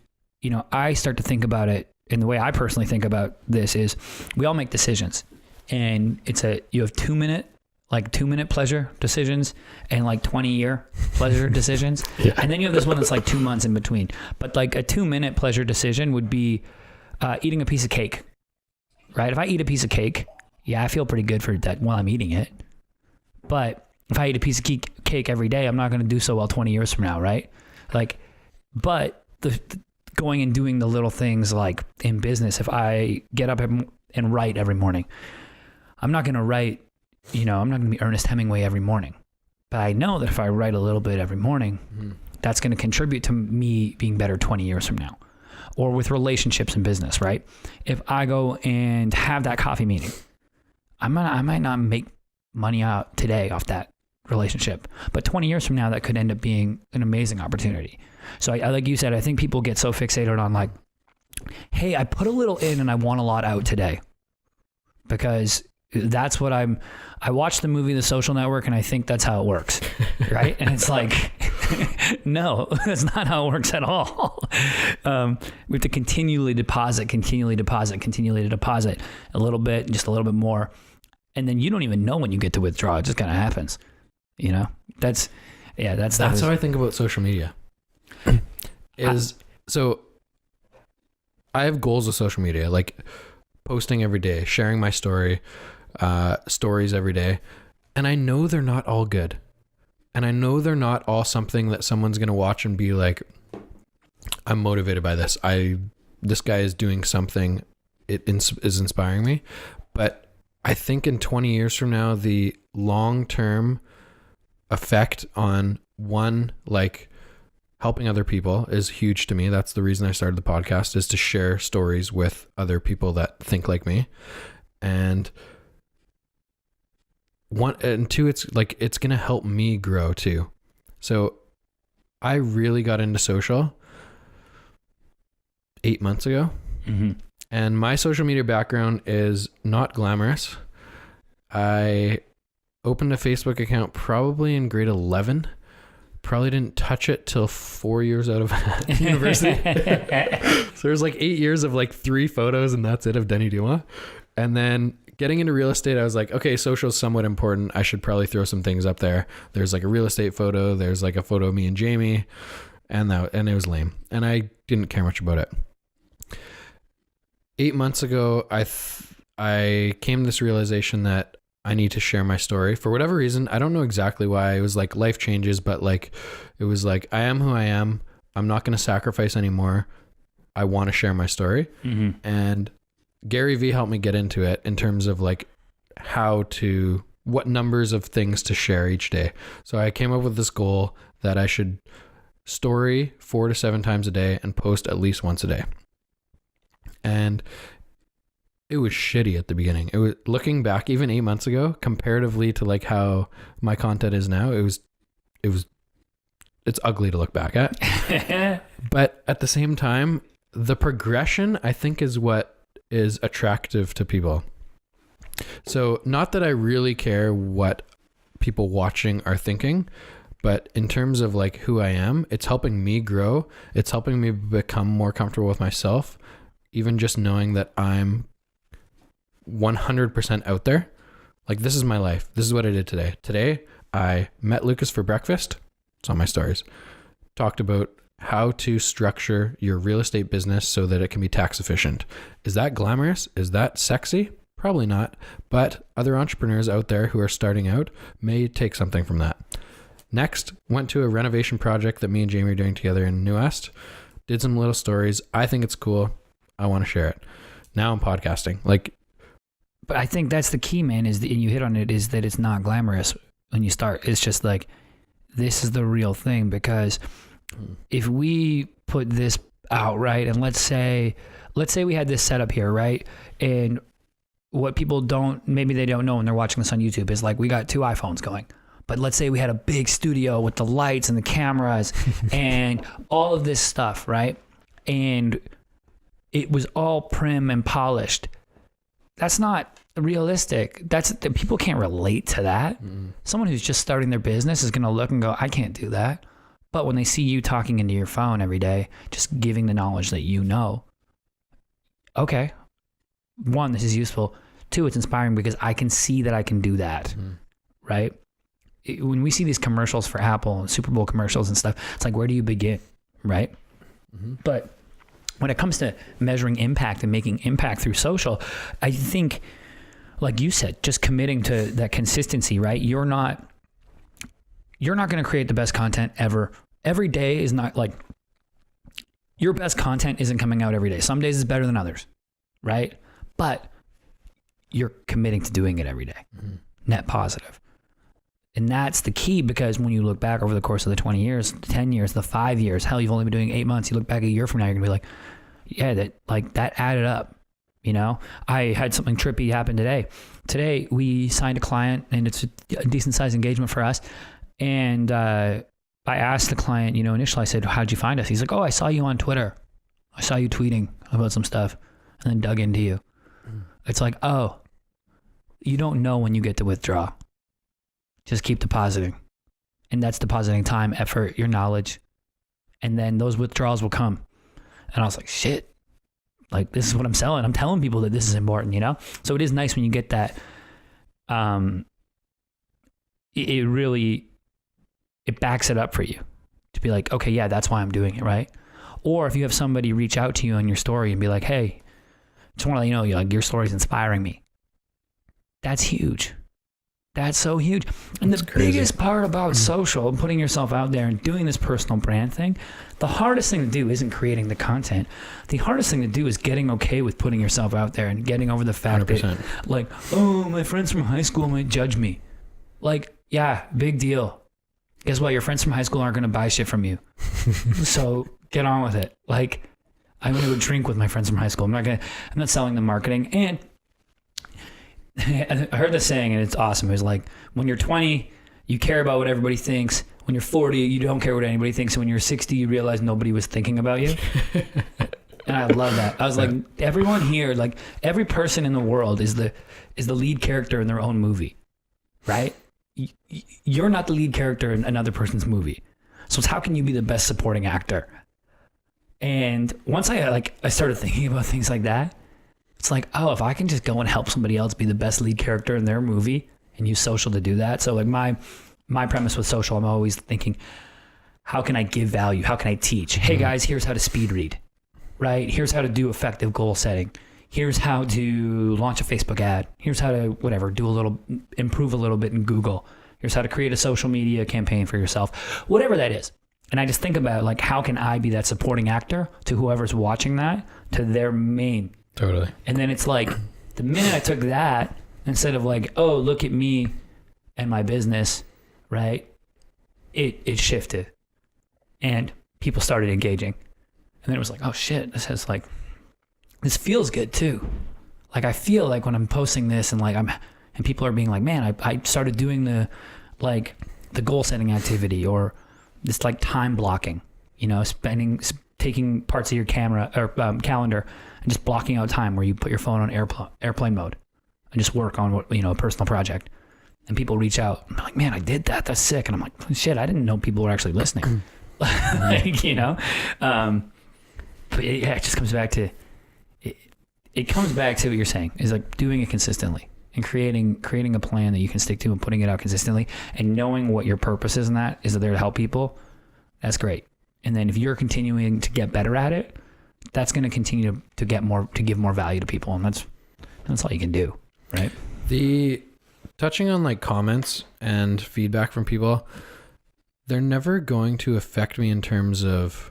I start to think about it, and the way I personally think about this is we all make decisions, and you have 2 minute pleasure decisions and 20-year pleasure decisions. Yeah. And then you have this one that's 2 months in between. But a 2-minute pleasure decision would be eating a piece of cake, right? If I eat a piece of cake, yeah, I feel pretty good for that while I'm eating it. But if I eat a piece of cake every day, I'm not going to do so well 20 years from now, right? But the going and doing the little things in business, if I get up and write every morning, I'm not going to write I'm not going to be Ernest Hemingway every morning, but I know that if I write a little bit every morning, that's going to contribute to me being better 20 years from now. Or with relationships and business, right? If I go and have that coffee meeting, I might not make money out today off that relationship, but 20 years from now, that could end up being an amazing opportunity. So I like you said, I think people get so fixated on like, hey, I put a little in and I want a lot out today, because that's what I watched the movie The Social Network and I think that's how it works, right? And it's like, no, that's not how it works at all. We have to continually deposit a little bit, just a little bit more. And then you don't even know when you get to withdraw. It just kind of happens, that's how I think about social media. So I have goals with social media, like posting every day, sharing my stories every day. And I know they're not all good. And I know they're not all something that someone's going to watch and be like, I'm motivated by this. This guy is doing something. It is inspiring me. But I think in 20 years from now, the long-term effect on one, like helping other people is huge to me. That's the reason I started the podcast, is to share stories with other people that think like me. And one and two, it's going to help me grow too. So I really got into social 8 months ago. Mm-hmm. And my social media background is not glamorous. I opened a Facebook account probably in grade 11. Probably didn't touch it till 4 years out of university. So there's like 8 years of like 3 photos and that's it, of Denny Dumas. And then getting into real estate, I was like, okay, social is somewhat important. I should probably throw some things up there. There's like a real estate photo. There's like a photo of me and Jamie, and it was lame. And I didn't care much about it. 8 months ago, I came to this realization that I need to share my story for whatever reason. I don't know exactly why. It was like life changes, but like, it was like, I am who I am. I'm not going to sacrifice anymore. I want to share my story. Mm-hmm. And Gary Vee helped me get into it in terms of like what numbers of things to share each day. So I came up with this goal that I should story 4 to 7 times a day and post at least once a day. And it was shitty at the beginning. It was, looking back even 8 months ago, comparatively to like how my content is now, it's ugly to look back at. But at the same time, the progression, I think, is what is attractive to people. So not that I really care what people watching are thinking, but in terms of like who I am, it's helping me grow. It's helping me become more comfortable with myself. Even just knowing that I'm 100% out there. Like, this is my life. This is what I did today. Today, I met Lucas for breakfast. It's on my stories. Talked about how to structure your real estate business so that it can be tax efficient. Is that glamorous? Is that sexy? Probably not. But other entrepreneurs out there who are starting out may take something from that. Next, went to a renovation project that me and Jamie are doing together in New West. Did some little stories. I think it's cool. I want to share it. Now I'm podcasting. But I think that's the key, man, and you hit on it, is that it's not glamorous when you start. It's just like, this is the real thing, because if we put this out, right, and let's say we had this setup here, right, and what people maybe they don't know when they're watching this on YouTube is like, we got 2 iPhones going. But let's say we had a big studio with the lights and the cameras and all of this stuff, right? And it was all prim and polished. That's not realistic. People can't relate to that. Someone who's just starting their business is going to look and go, I can't do that. But when they see you talking into your phone every day, just giving the knowledge that you know, okay, 1, this is useful. 2, it's inspiring because I can see that I can do that, right? When we see these commercials for Apple and Super Bowl commercials and stuff, it's like, where do you begin, right? But when it comes to measuring impact and making impact through social, I think, like you said, just committing to that consistency, right? You're not going to create the best content ever. Every day is not like, your best content isn't coming out every day. Some days is better than others, right? But you're committing to doing it every day. net positive. And that's the key, because when you look back over the course of the 20 years, the 10 years, the 5 years, hell, you've only been doing 8 months. You look back a year from now, you're gonna be like, yeah, that added up. You know, I had something trippy happen today. Today we signed a client, and it's a decent sized engagement for us. And I asked the client, you know, initially I said, how'd you find us? He's like, oh, I saw you on Twitter. I saw you tweeting about some stuff, and then dug into you. It's like, oh, you don't know when you get to withdraw. Just keep depositing. And that's depositing time, effort, your knowledge. And then those withdrawals will come. And I was like, shit, like this is what I'm selling. I'm telling people that this is important, you know? So it is nice when you get that. It really, it backs it up for you to be like, okay, yeah, that's why I'm doing it, right? Or if you have somebody reach out to you on your story and be like, hey, just want to let you know, like, your story is inspiring me. That's huge. That's so huge. And the biggest part about social and putting yourself out there and doing this personal brand thing, the hardest thing to do isn't creating the content. The hardest thing to do is getting okay with putting yourself out there and getting over the fact 100%. That, like, oh, my friends from high school might judge me. Like, yeah, big deal. Guess what? Your friends from high school aren't going to buy shit from you. So get on with it. Like, I'm going to go drink with my friends from high school. I'm not selling them marketing. And I heard this saying, and it's awesome. It was like, when you're 20, you care about what everybody thinks. When you're 40, you don't care what anybody thinks. And when you're 60, you realize nobody was thinking about you. And I love that. I was like, everyone here, like every person in the world is the lead character in their own movie, right? You're not the lead character in another person's movie. So it's how can you be the best supporting actor? And once I started thinking about things like that, it's like, oh, if I can just go and help somebody else be the best lead character in their movie and use social to do that. So like my premise with social, I'm always thinking, how can I give value? How can I teach? Hey guys, here's how to speed read, right? Here's how to do effective goal setting. Here's how to launch a Facebook ad. Here's how to whatever, improve a little bit in Google. Here's how to create a social media campaign for yourself, whatever that is. And I just think about like, how can I be that supporting actor to whoever's watching that, to their main. Totally. And then it's like, the minute I took that, instead of like, oh, look at me and my business, right? It shifted and people started engaging. And then it was like, oh shit, this feels good too. Like I feel like when I'm posting this and like and people are being like, man, I started doing the goal setting activity or this like time blocking, you know, taking parts of your camera or calendar and just blocking out time where you put your phone on airplane mode and just work on what, you know, a personal project. And people reach out and be like, man, I did that. That's sick. And I'm like, shit, I didn't know people were actually listening. Like, you know, but it just comes back to, it comes back to what you're saying is like doing it consistently and creating a plan that you can stick to and putting it out consistently and knowing what your purpose is in that is there to help people. That's great. And then if you're continuing to get better at it, that's going to continue to give more value to people. And that's all you can do. Right. Touching on like comments and feedback from people, they're never going to affect me in terms of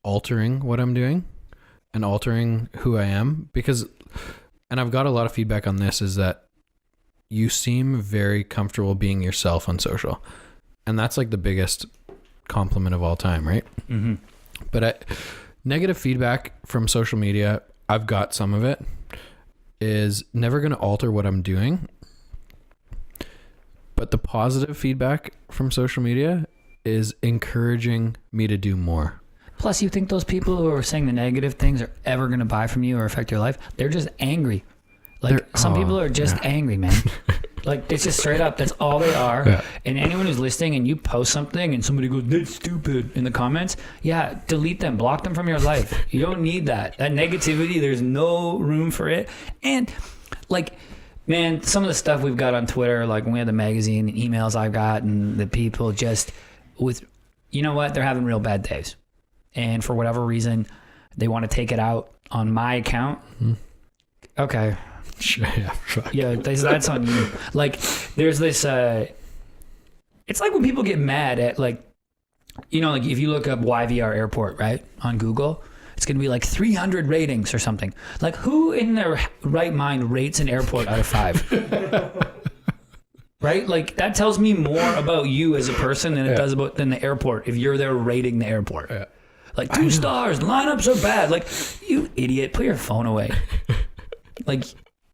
altering what I'm doing and altering who I am and I've got a lot of feedback on this, is that you seem very comfortable being yourself on social. And that's like the biggest compliment of all time, right? Mm-hmm. But negative feedback from social media, I've got some of it, is never going to alter what I'm doing. But the positive feedback from social media is encouraging me to do more. Plus, you think those people who are saying the negative things are ever going to buy from you or affect your life? They're just angry. Like some people are just angry, man. Like it's just straight up. That's all they are. Yeah. And anyone who's listening and you post something and somebody goes, that's stupid in the comments. Yeah. Delete them, block them from your life. You don't need that. That negativity, there's no room for it. And like, man, some of the stuff we've got on Twitter, like when we had the magazine and emails I've got and the people just you know what? They're having real bad days. And for whatever reason, they want to take it out on my account. Mm-hmm. Okay. Yeah, that's on you. Like, there's this, it's like when people get mad at like, you know, like if you look up YVR airport, right, on Google, it's going to be like 300 ratings or something. Like who in their right mind rates an airport out of 5? right? Like that tells me more about you as a person than it does than the airport. If you're there rating the airport, like 2 stars, lineups are bad. Like, you idiot, put your phone away. Like,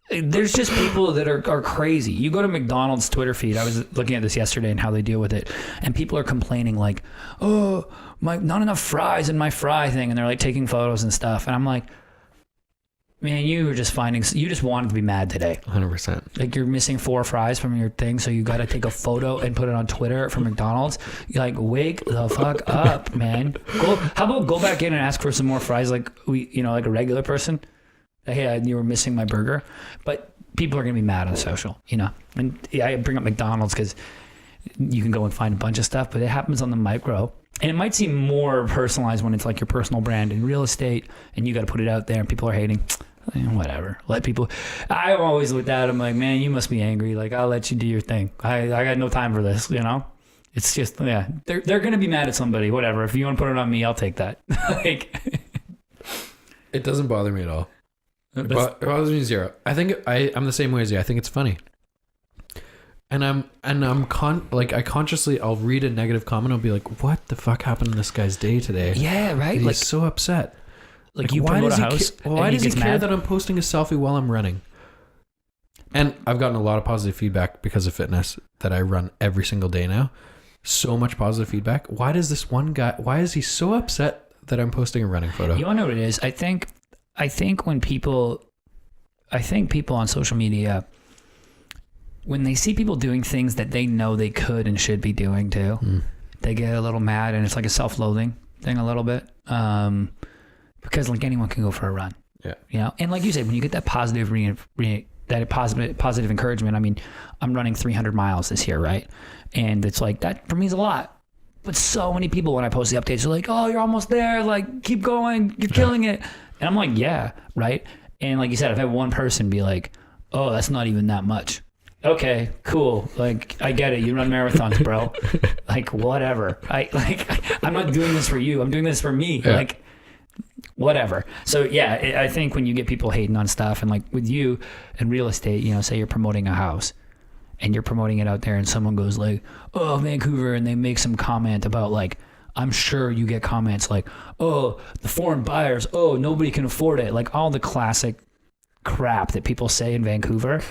there's just people that are crazy. You go to McDonald's Twitter feed. I was looking at this yesterday and how they deal with it, and people are complaining like, "Oh, not enough fries in my fry thing," and they're like taking photos and stuff. And I'm like, man, you just wanted to be mad today. 100%. Like, you're missing 4 fries from your thing, so you got to take a photo and put it on Twitter for McDonald's. You're like, wake the fuck up, man. How about go back in and ask for some more fries, like like a regular person. Hey, you were missing my burger. But people are gonna be mad on social, And I bring up McDonald's because you can go and find a bunch of stuff, but it happens on the micro. And it might seem more personalized when it's like your personal brand in real estate, and you got to put it out there, and people are hating. Whatever. Let people. I'm always with that. I'm like, man, you must be angry. Like, I'll let you do your thing. I got no time for this. It's just they're gonna be mad at somebody. Whatever. If you want to put it on me, I'll take that. Like, it doesn't bother me at all. It bothers me zero. I think I'm the same way as you. I think it's funny. And I consciously, I'll read a negative comment. I'll be like, what the fuck happened to this guy's day today? Yeah, right. He's so upset. Like you promote a house. Why does he care that I'm posting a selfie while I'm running? And I've gotten a lot of positive feedback because of fitness that I run every single day now. So much positive feedback. Why does this one guy, why is he so upset that I'm posting a running photo? You want to know what it is? I think people on social media, when they see people doing things that they know they could and should be doing too, they get a little mad, and it's like a self-loathing thing a little bit. Because like anyone can go for a run. Yeah. And like you said, when you get that positive positive encouragement, I mean, I'm running 300 miles this year, right? And it's like, that for me is a lot. But so many people, when I post the updates, are like, oh, you're almost there. Like, keep going. You're killing it. And I'm like, yeah, right? And like you said, I've had one person be like, oh, that's not even that much. Okay, cool. Like, I get it. You run marathons, bro. Like, whatever. I'm not doing this for you. I'm doing this for me. Yeah. Like, whatever. So yeah, I think when you get people hating on stuff, and like with you in real estate, say you're promoting a house and you're promoting it out there, and someone goes like, oh, Vancouver, and they make some comment about, like, I'm sure you get comments like, oh, the foreign buyers, oh, nobody can afford it. Like all the classic crap that people say in Vancouver,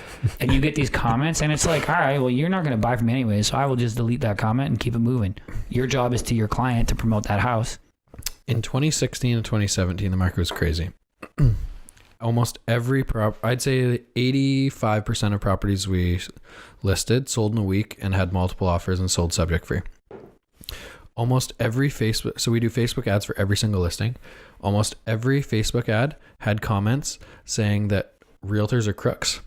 and you get these comments, and it's like, all right, well, you're not going to buy from me anyway, so I will just delete that comment and keep it moving. Your job is to your client to promote that house. In 2016 and 2017, the market was crazy. Almost every I'd say 85% of properties we listed sold in a week and had multiple offers and sold subject free. Almost every Facebook, so we do Facebook ads for every single listing. Almost every Facebook ad had comments saying that realtors are crooks.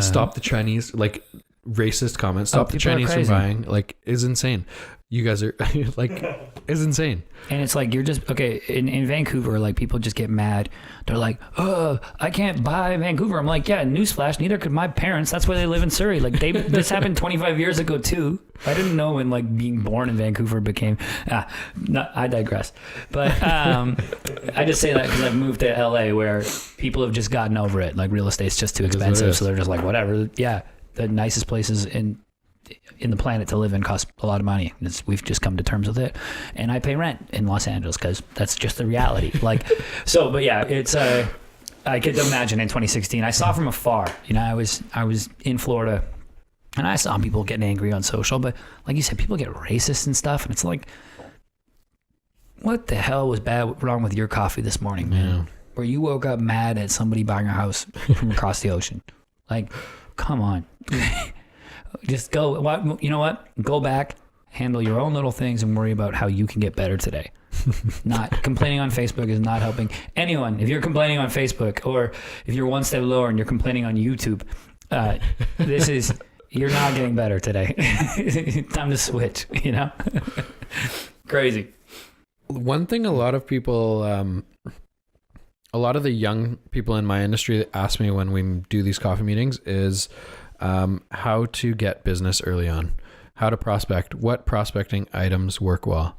Stop the Chinese, like racist comments. Stop the Chinese from buying, like, is insane. You guys are like, is insane. And it's like, you're just, okay, in Vancouver, like people just get mad. They're like, oh, I can't buy Vancouver. I'm like, yeah, newsflash, neither could my parents. That's why they live in Surrey. Like this happened 25 years ago too. I didn't know when like being born in Vancouver became, I digress. But I just say that because I've moved to LA where people have just gotten over it. Like real estate's just too expensive. So they're just like, whatever. Yeah. The nicest places in the planet to live in cost a lot of money. We've just come to terms with it, and I pay rent in Los Angeles because that's just the reality. Like, so, but yeah, it's I could imagine in 2016, I saw from afar. I was in Florida, and I saw people getting angry on social. But like you said, people get racist and stuff, and it's like, what the hell was wrong with your coffee this morning, man? Yeah. Where you woke up mad at somebody buying a house from across the ocean? Like, come on. Just go, you know what? Go back, handle your own little things, and worry about how you can get better today. Not complaining on Facebook is not helping anyone. If you're complaining on Facebook, or if you're one step lower and you're complaining on YouTube, you're not getting better today. Time to switch, Crazy. One thing a lot of people, a lot of the young people in my industry that ask me when we do these coffee meetings is how to get business early on, how to prospect, what prospecting items work well.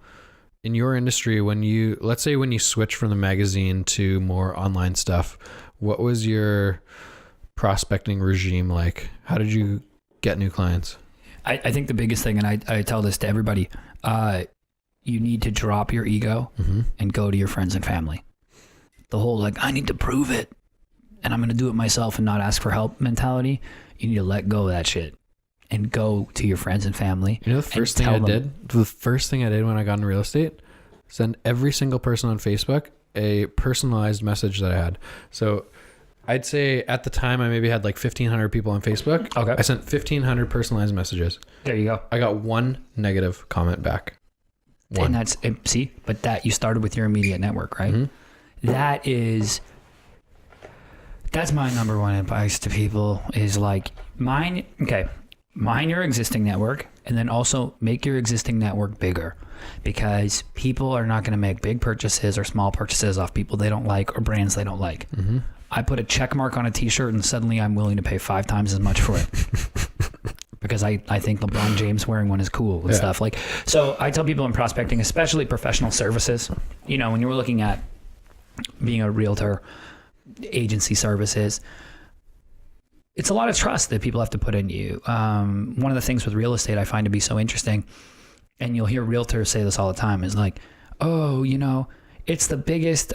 In your industry, let's say when you switch from the magazine to more online stuff, what was your prospecting regime like? How did you get new clients? I think the biggest thing, and I tell this to everybody, you need to drop your ego and go to your friends and family. The whole like, I need to prove it and I'm going to do it myself and not ask for help mentality. You need to let go of that shit and go to your friends and family. You know, the first thing I did when I got into real estate, send every single person on Facebook a personalized message that I had. So I'd say at the time I maybe had like 1,500 people on Facebook. Okay. I sent 1,500 personalized messages. There you go. I got one negative comment back. One. And that's, see, but that you started with your immediate network, right? That's my number one advice to people is like mine your existing network and then also make your existing network bigger, because people are not going to make big purchases or small purchases off people they don't like or brands they don't like. I put a check mark on a t-shirt and suddenly I'm willing to pay 5 times as much for it. Because I think LeBron James wearing one is cool and stuff. Like, so I tell people in prospecting, especially professional services, you know, when you were looking at being a realtor, agency services, it's a lot of trust that people have to put in you. One of the things with real estate I find to be so interesting, and you'll hear realtors say this all the time, is like, oh, you know, it's the biggest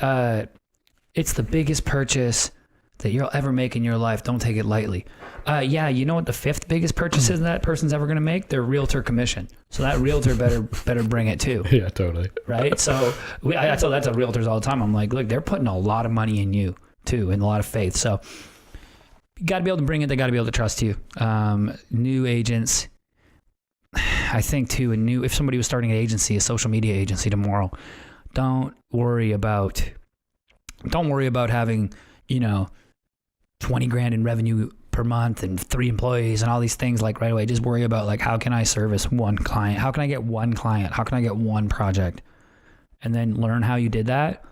purchase that you'll ever make in your life. Don't take it lightly. Yeah, you know what the 5th biggest purchase is that person's ever going to make? Their realtor commission. So that realtor better bring it too. Yeah, totally. Right? So I tell that to realtors all the time. I'm like, look, they're putting a lot of money in you too, and a lot of faith. So you got to be able to bring it. They got to be able to trust you. New agents, I think too, if somebody was starting an agency, a social media agency tomorrow, don't worry about having, you know, 20 grand in revenue per month and 3 employees and all these things like right away. Just worry about like, how can I service one client? How can I get one client? How can I get one project? And then learn how you did that.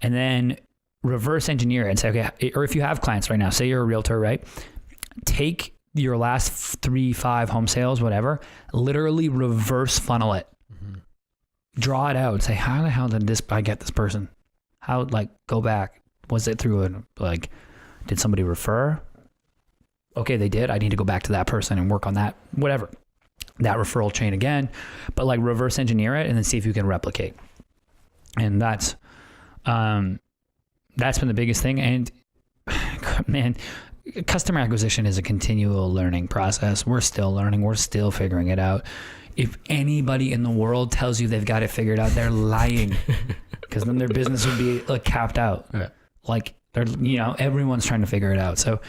And then reverse engineer it and say, okay, or if you have clients right now, say you're a realtor, right? Take your last 3, 5 home sales, whatever, literally reverse funnel it. Draw it out and say, how the hell did I get this person? How, like, go back. Was it through did somebody refer? Okay, they did. I need to go back to that person and work on that, whatever. That referral chain again, but like reverse engineer it and then see if you can replicate. And that's been the biggest thing. And man, customer acquisition is a continual learning process. We're still learning. We're still figuring it out. If anybody in the world tells you they've got it figured out, they're lying, because then their business would be like capped out. Yeah. Like they're, you know, everyone's trying to figure it out. So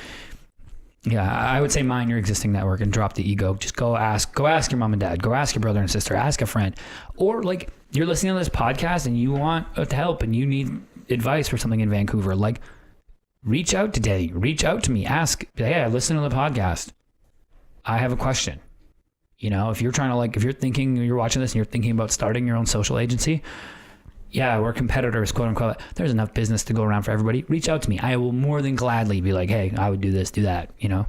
yeah, I would say mind your existing network and drop the ego. Just go ask your mom and dad, go ask your brother and sister, ask a friend, or like you're listening to this podcast and you want help and you need advice for something in Vancouver. Like reach out to Denny, reach out to me, ask, hey, I listen to the podcast. I have a question. You know, if you're trying to you're watching this and you're thinking about starting your own social agency, yeah, we're competitors, quote unquote. There's enough business to go around for everybody. Reach out to me. I will more than gladly be like, hey, I would do this, do that, you know,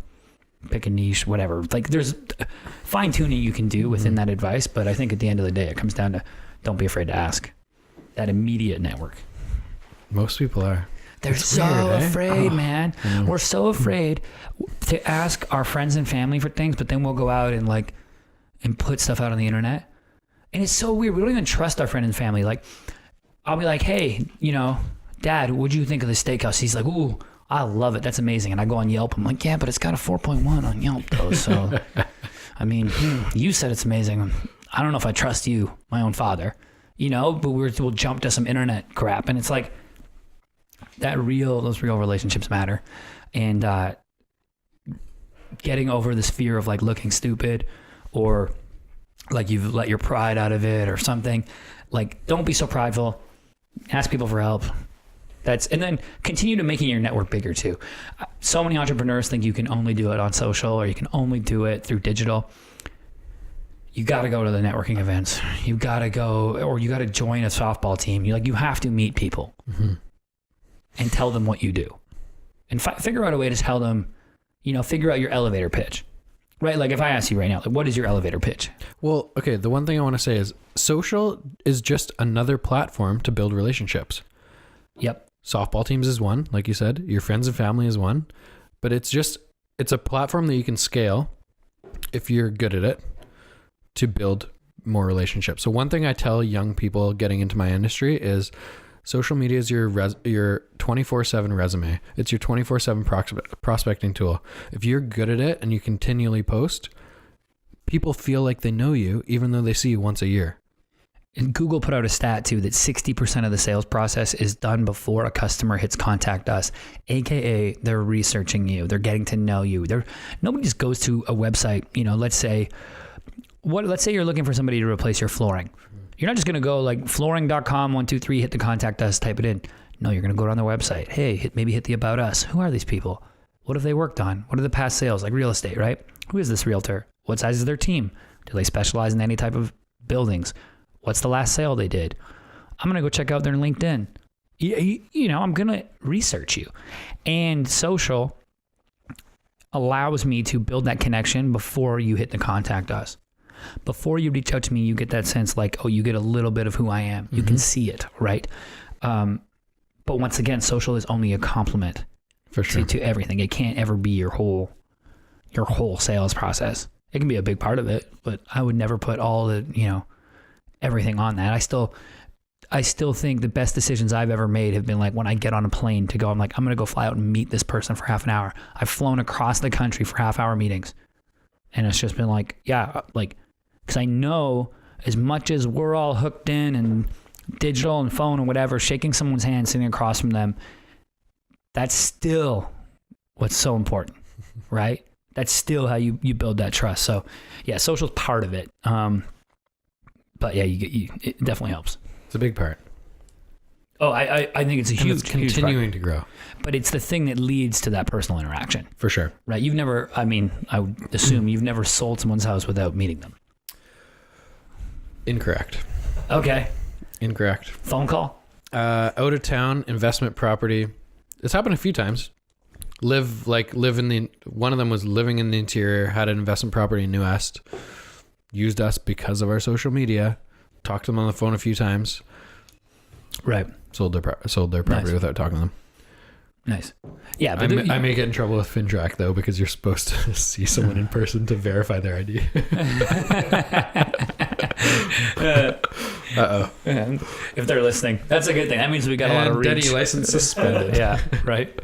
pick a niche, whatever. Like there's fine tuning you can do within that advice. But I think at the end of the day, it comes down to don't be afraid to ask. That immediate network. Most people are. They're afraid, man. We're so afraid to ask our friends and family for things, but then we'll go out and put stuff out on the internet. And it's so weird. We don't even trust our friend and family. Like, I'll be like, hey, you know, Dad, what'd you think of the steakhouse? He's like, ooh, I love it. That's amazing. And I go on Yelp. I'm like, yeah, but it's got a 4.1 on Yelp though. So, I mean, you said it's amazing. I don't know if I trust you, my own father, you know, but we'll jump to some internet crap. And it's like those real relationships matter. And getting over this fear of like looking stupid or like you've let your pride out of it or something. Like, don't be so prideful. Ask people for help. And then continue to making your network bigger too. So many entrepreneurs think you can only do it on social or you can only do it through digital. You got to go to the networking events. You got to go, or you got to join a softball team. You have to meet people and tell them what you do, and figure out a way to tell them. You know, figure out your elevator pitch. Right? Like if I ask you right now, like, what is your elevator pitch? Well, okay. The one thing I want to say is social is just another platform to build relationships. Yep. Softball teams is one, like you said. Your friends and family is one. but it's a platform that you can scale if you're good at it to build more relationships. So one thing I tell young people getting into my industry is social media is your 24/7 resume. It's your 24/7 prospecting tool. If you're good at it and you continually post, people feel like they know you even though they see you once a year. And Google put out a stat too that 60% of the sales process is done before a customer hits contact us, aka they're researching you, they're getting to know you. Nobody just goes to a website. Let's say you're looking for somebody to replace your flooring. You're not just gonna go like flooring.com 123 hit the contact us, type it in. No, you're gonna go on their website. Hey, maybe hit the about us. Who are these people? What have they worked on? What are the past sales, like real estate, right? Who is this realtor? What size is their team? Do they specialize in any type of buildings? What's the last sale they did? I'm going to go check out their LinkedIn. I'm going to research you. And social allows me to build that connection before you hit the contact us. Before you reach out to me, you get that sense like, oh, you get a little bit of who I am. You can see it, right? But once again, social is only a complement for sure to everything. It can't ever be your whole sales process. It can be a big part of it, but I would never put all the, everything on that. I still think the best decisions I've ever made have been like when I get on a plane to go, I'm like, I'm going to go fly out and meet this person for half an hour. I've flown across the country for half-hour meetings. And it's just been like, yeah, like, because I know as much as we're all hooked in and digital and phone and whatever, shaking someone's hand, sitting across from them, that's still what's so important, right? That's still how you build that trust. So yeah, social's part of it. But yeah, it definitely helps. It's a big part. Oh, I think it's a huge, it's continuing to grow. But it's the thing that leads to that personal interaction. For sure. Right. I would assume you've never sold someone's house without meeting them. Incorrect. Okay. Incorrect. Phone call? Out of town, investment property. It's happened a few times. One of them was living in the interior, had an investment property in New Est, used us because of our social media, talked to them on the phone a few times. Right. Sold their property without talking to them. Nice. Yeah. But I may get in trouble with FinTrack though, because you're supposed to see someone in person to verify their ID. Uh-oh. If they're listening, that's a good thing. That means we got a lot of reach. Denny license suspended. Yeah. Right.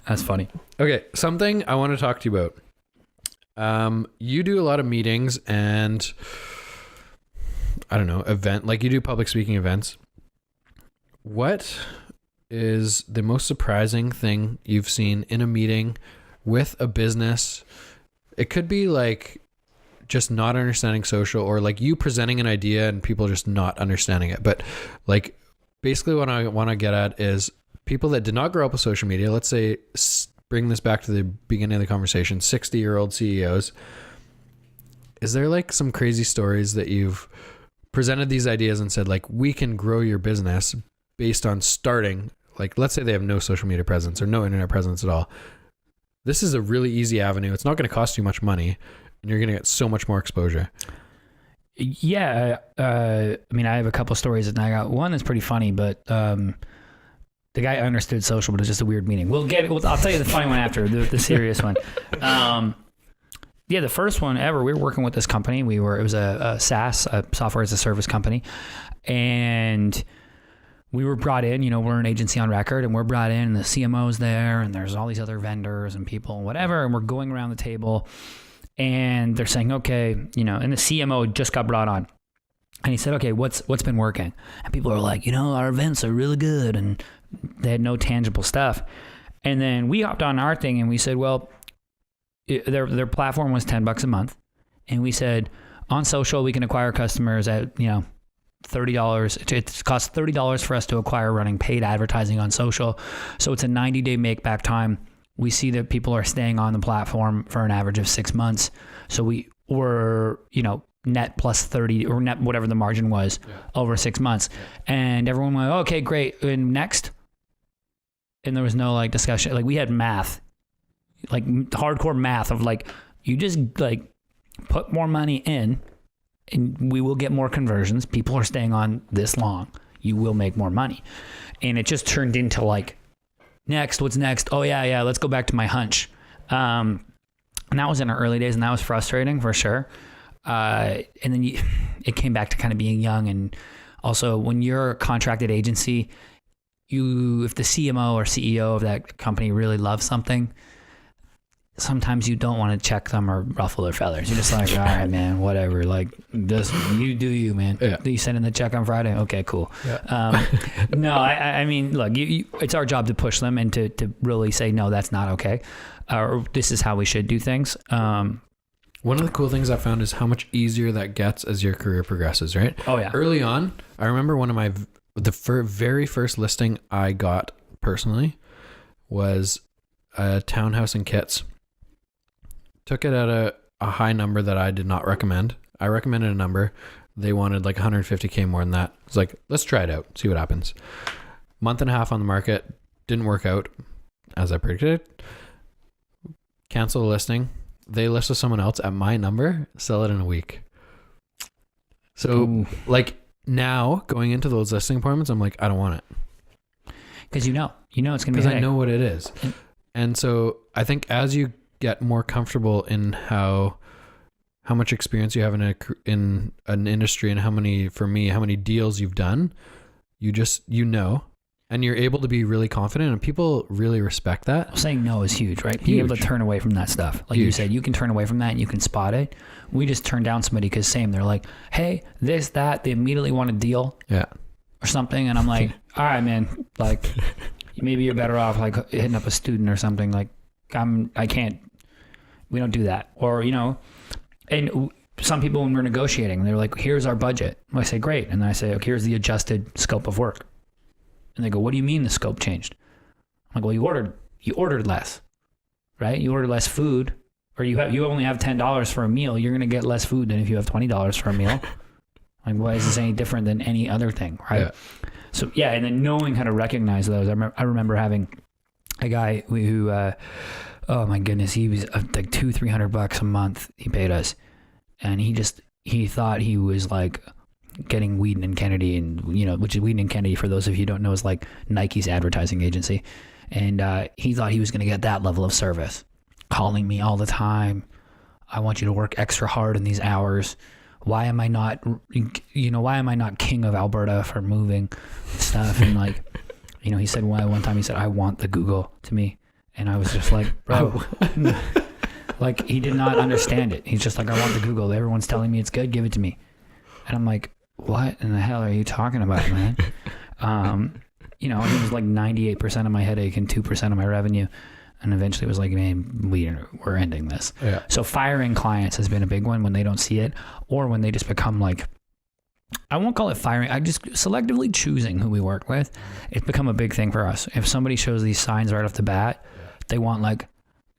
That's funny. Okay. Something I want to talk to you about. You do a lot of meetings and I don't know, you do public speaking events. What is the most surprising thing you've seen in a meeting with a business? It could be like just not understanding social, or like you presenting an idea and people just not understanding it. But like basically what I want to get at is people that did not grow up with social media. Let's say, bring this back to the beginning of the conversation, 60-year-old CEOs. Is there like some crazy stories that you've presented these ideas and said like, we can grow your business based on starting, like, let's say they have no social media presence or no internet presence at all. This is a really easy avenue. It's not going to cost you much money and you're going to get so much more exposure. Yeah. I have a couple stories and I got one that's pretty funny, but, the guy understood social, but it was just a weird meeting. I'll tell you the funny one after the serious one. The first one ever, we were working with this company. It was a SaaS, a software as a service company. And we were brought in, we're an agency on record, and we're brought in and the CMO's there and there's all these other vendors and people and whatever. And we're going around the table and they're saying, okay, and the CMO just got brought on. And he said, okay, what's been working? And people are like, our events are really good. And they had no tangible stuff. And then we hopped on our thing and we said, well, their platform was $10 a month. And we said, on social, we can acquire customers at, $30. It costs $30 for us to acquire running paid advertising on social. So it's a 90-day make back time. We see that people are staying on the platform for an average of 6 months. So we were, net plus 30 or net, whatever the margin was over 6 months. Yeah. And everyone went, okay, great. And next. And there was no like discussion. Like we had math, like hardcore math of like, you just like put more money in and we will get more conversions. People are staying on this long. You will make more money. And it just turned into like what's next? Oh yeah, let's go back to my hunch. And that was in our early days, and that was frustrating for sure. And then it came back to kind of being young, and also when you're a contracted agency, if the CMO or CEO of that company really loves something, sometimes you don't want to check them or ruffle their feathers. You're just like, all right, man, whatever. Like, this, you do you, man. Yeah. You send in the check on Friday? Okay, cool. Yeah. No, I mean, look, it's our job to push them and to really say, no, that's not okay. Or this is how we should do things. One of the cool things I found is how much easier that gets as your career progresses, right? Oh, yeah. Early on, I remember the very first listing I got personally was a townhouse in Kits. Took it at a high number that I did not recommend. I recommended a number. They wanted like 150K more than that. It's like, let's try it out, see what happens. Month and a half on the market, didn't work out as I predicted. Cancel the listing. They list with someone else at my number, sell it in a week. So Ooh. like now going into those listing appointments, I'm like, I don't want it. Because you know it's going to be. Because I know what it is. And so I think as you get more comfortable in how much experience you have in an industry and how many deals you've done, and you're able to be really confident, and people really respect that. Saying no is huge, right? Being able to turn away from that stuff. Like you said, you can turn away from that and you can spot it. We just turn down somebody because they're like, hey, this, that, they immediately want a deal. Yeah. Or something. And I'm like, all right, man, like maybe you're better off like hitting up a student or something. Like I can't, we don't do that. Or, and some people when we're negotiating, they're like, here's our budget. I say, great. And then I say, okay, here's the adjusted scope of work. And they go, what do you mean the scope changed? I'm like, well, you ordered less, right? You ordered less food, or you only have $10 for a meal. You're going to get less food than if you have $20 for a meal. Like, why is this any different than any other thing, right? Yeah. So yeah, and then knowing how to recognize those. I remember having a guy who oh my goodness, he was like $200-300 a month he paid us, and he thought he was like getting Whedon and Kennedy, and which is Whedon and Kennedy, for those of you who don't know, is like Nike's advertising agency, and he thought he was going to get that level of service, calling me all the time. I want you to work extra hard in these hours. Why am I not king of Alberta for moving stuff? And like, he said one time, he said, I want the Google to me. And I was just like, bro, like he did not understand it. He's just like, I want the Google. Everyone's telling me it's good. Give it to me. And I'm like, what in the hell are you talking about, man? It was like 98% of my headache and 2% of my revenue. And eventually it was like, man, we're ending this. Yeah. So firing clients has been a big one when they don't see it, or when they just become like, I won't call it firing. I just selectively choosing who we work with. It's become a big thing for us. If somebody shows these signs right off the bat, they want like,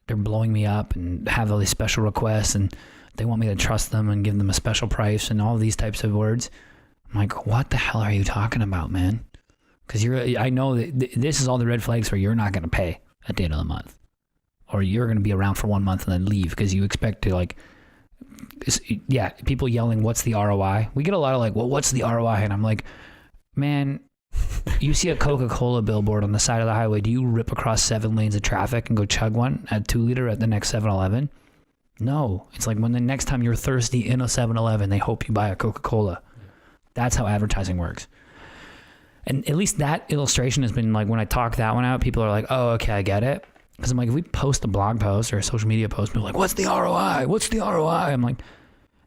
they're blowing me up and have all these special requests and they want me to trust them and give them a special price and all these types of words. I'm like, what the hell are you talking about, man? Because I know that this is all the red flags where you're not going to pay at the end of the month, or you're going to be around for 1 month and then leave because you expect to like, people yelling, what's the ROI? We get a lot of like, well, what's the ROI? And I'm like, man, you see a Coca-Cola billboard on the side of the highway. Do you rip across 7 lanes of traffic and go chug one at 2 liter at the next 7-Eleven? No. It's like when the next time you're thirsty in a 7-Eleven, they hope you buy a Coca-Cola. That's how advertising works. And at least that illustration has been like, when I talk that one out, people are like, oh, okay, I get it. Because I'm like, if we post a blog post or a social media post, people are like, what's the ROI? What's the ROI? I'm like,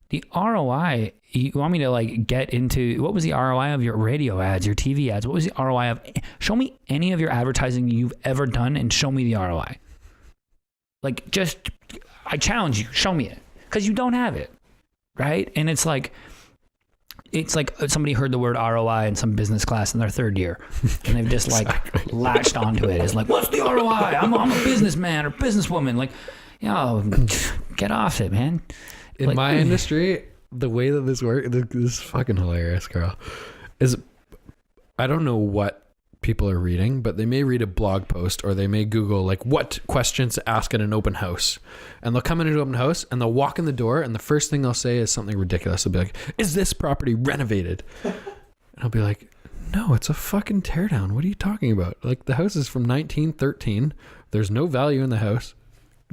the ROI, you want me to like get into, what was the ROI of your radio ads, your TV ads? What was the ROI of, show me any of your advertising you've ever done and show me the ROI. Like, just, I challenge you, show me it. Because you don't have it, right? And it's like somebody heard the word ROI in some business class in their 3rd year, and they've just like latched onto it. It's like, what's the ROI? I'm a businessman or businesswoman. Like, get off it, man. In like, my industry, the way that this works, this is fucking hilarious, Carl. Is I don't know what people are reading, but they may read a blog post or they may Google like what questions to ask at an open house, and they'll come into an open house and they'll walk in the door and the first thing they'll say is something ridiculous. They'll be like, is this property renovated? And I'll be like, No, it's a fucking teardown. What are you talking about? Like, the house is from 1913. There's no value in the house.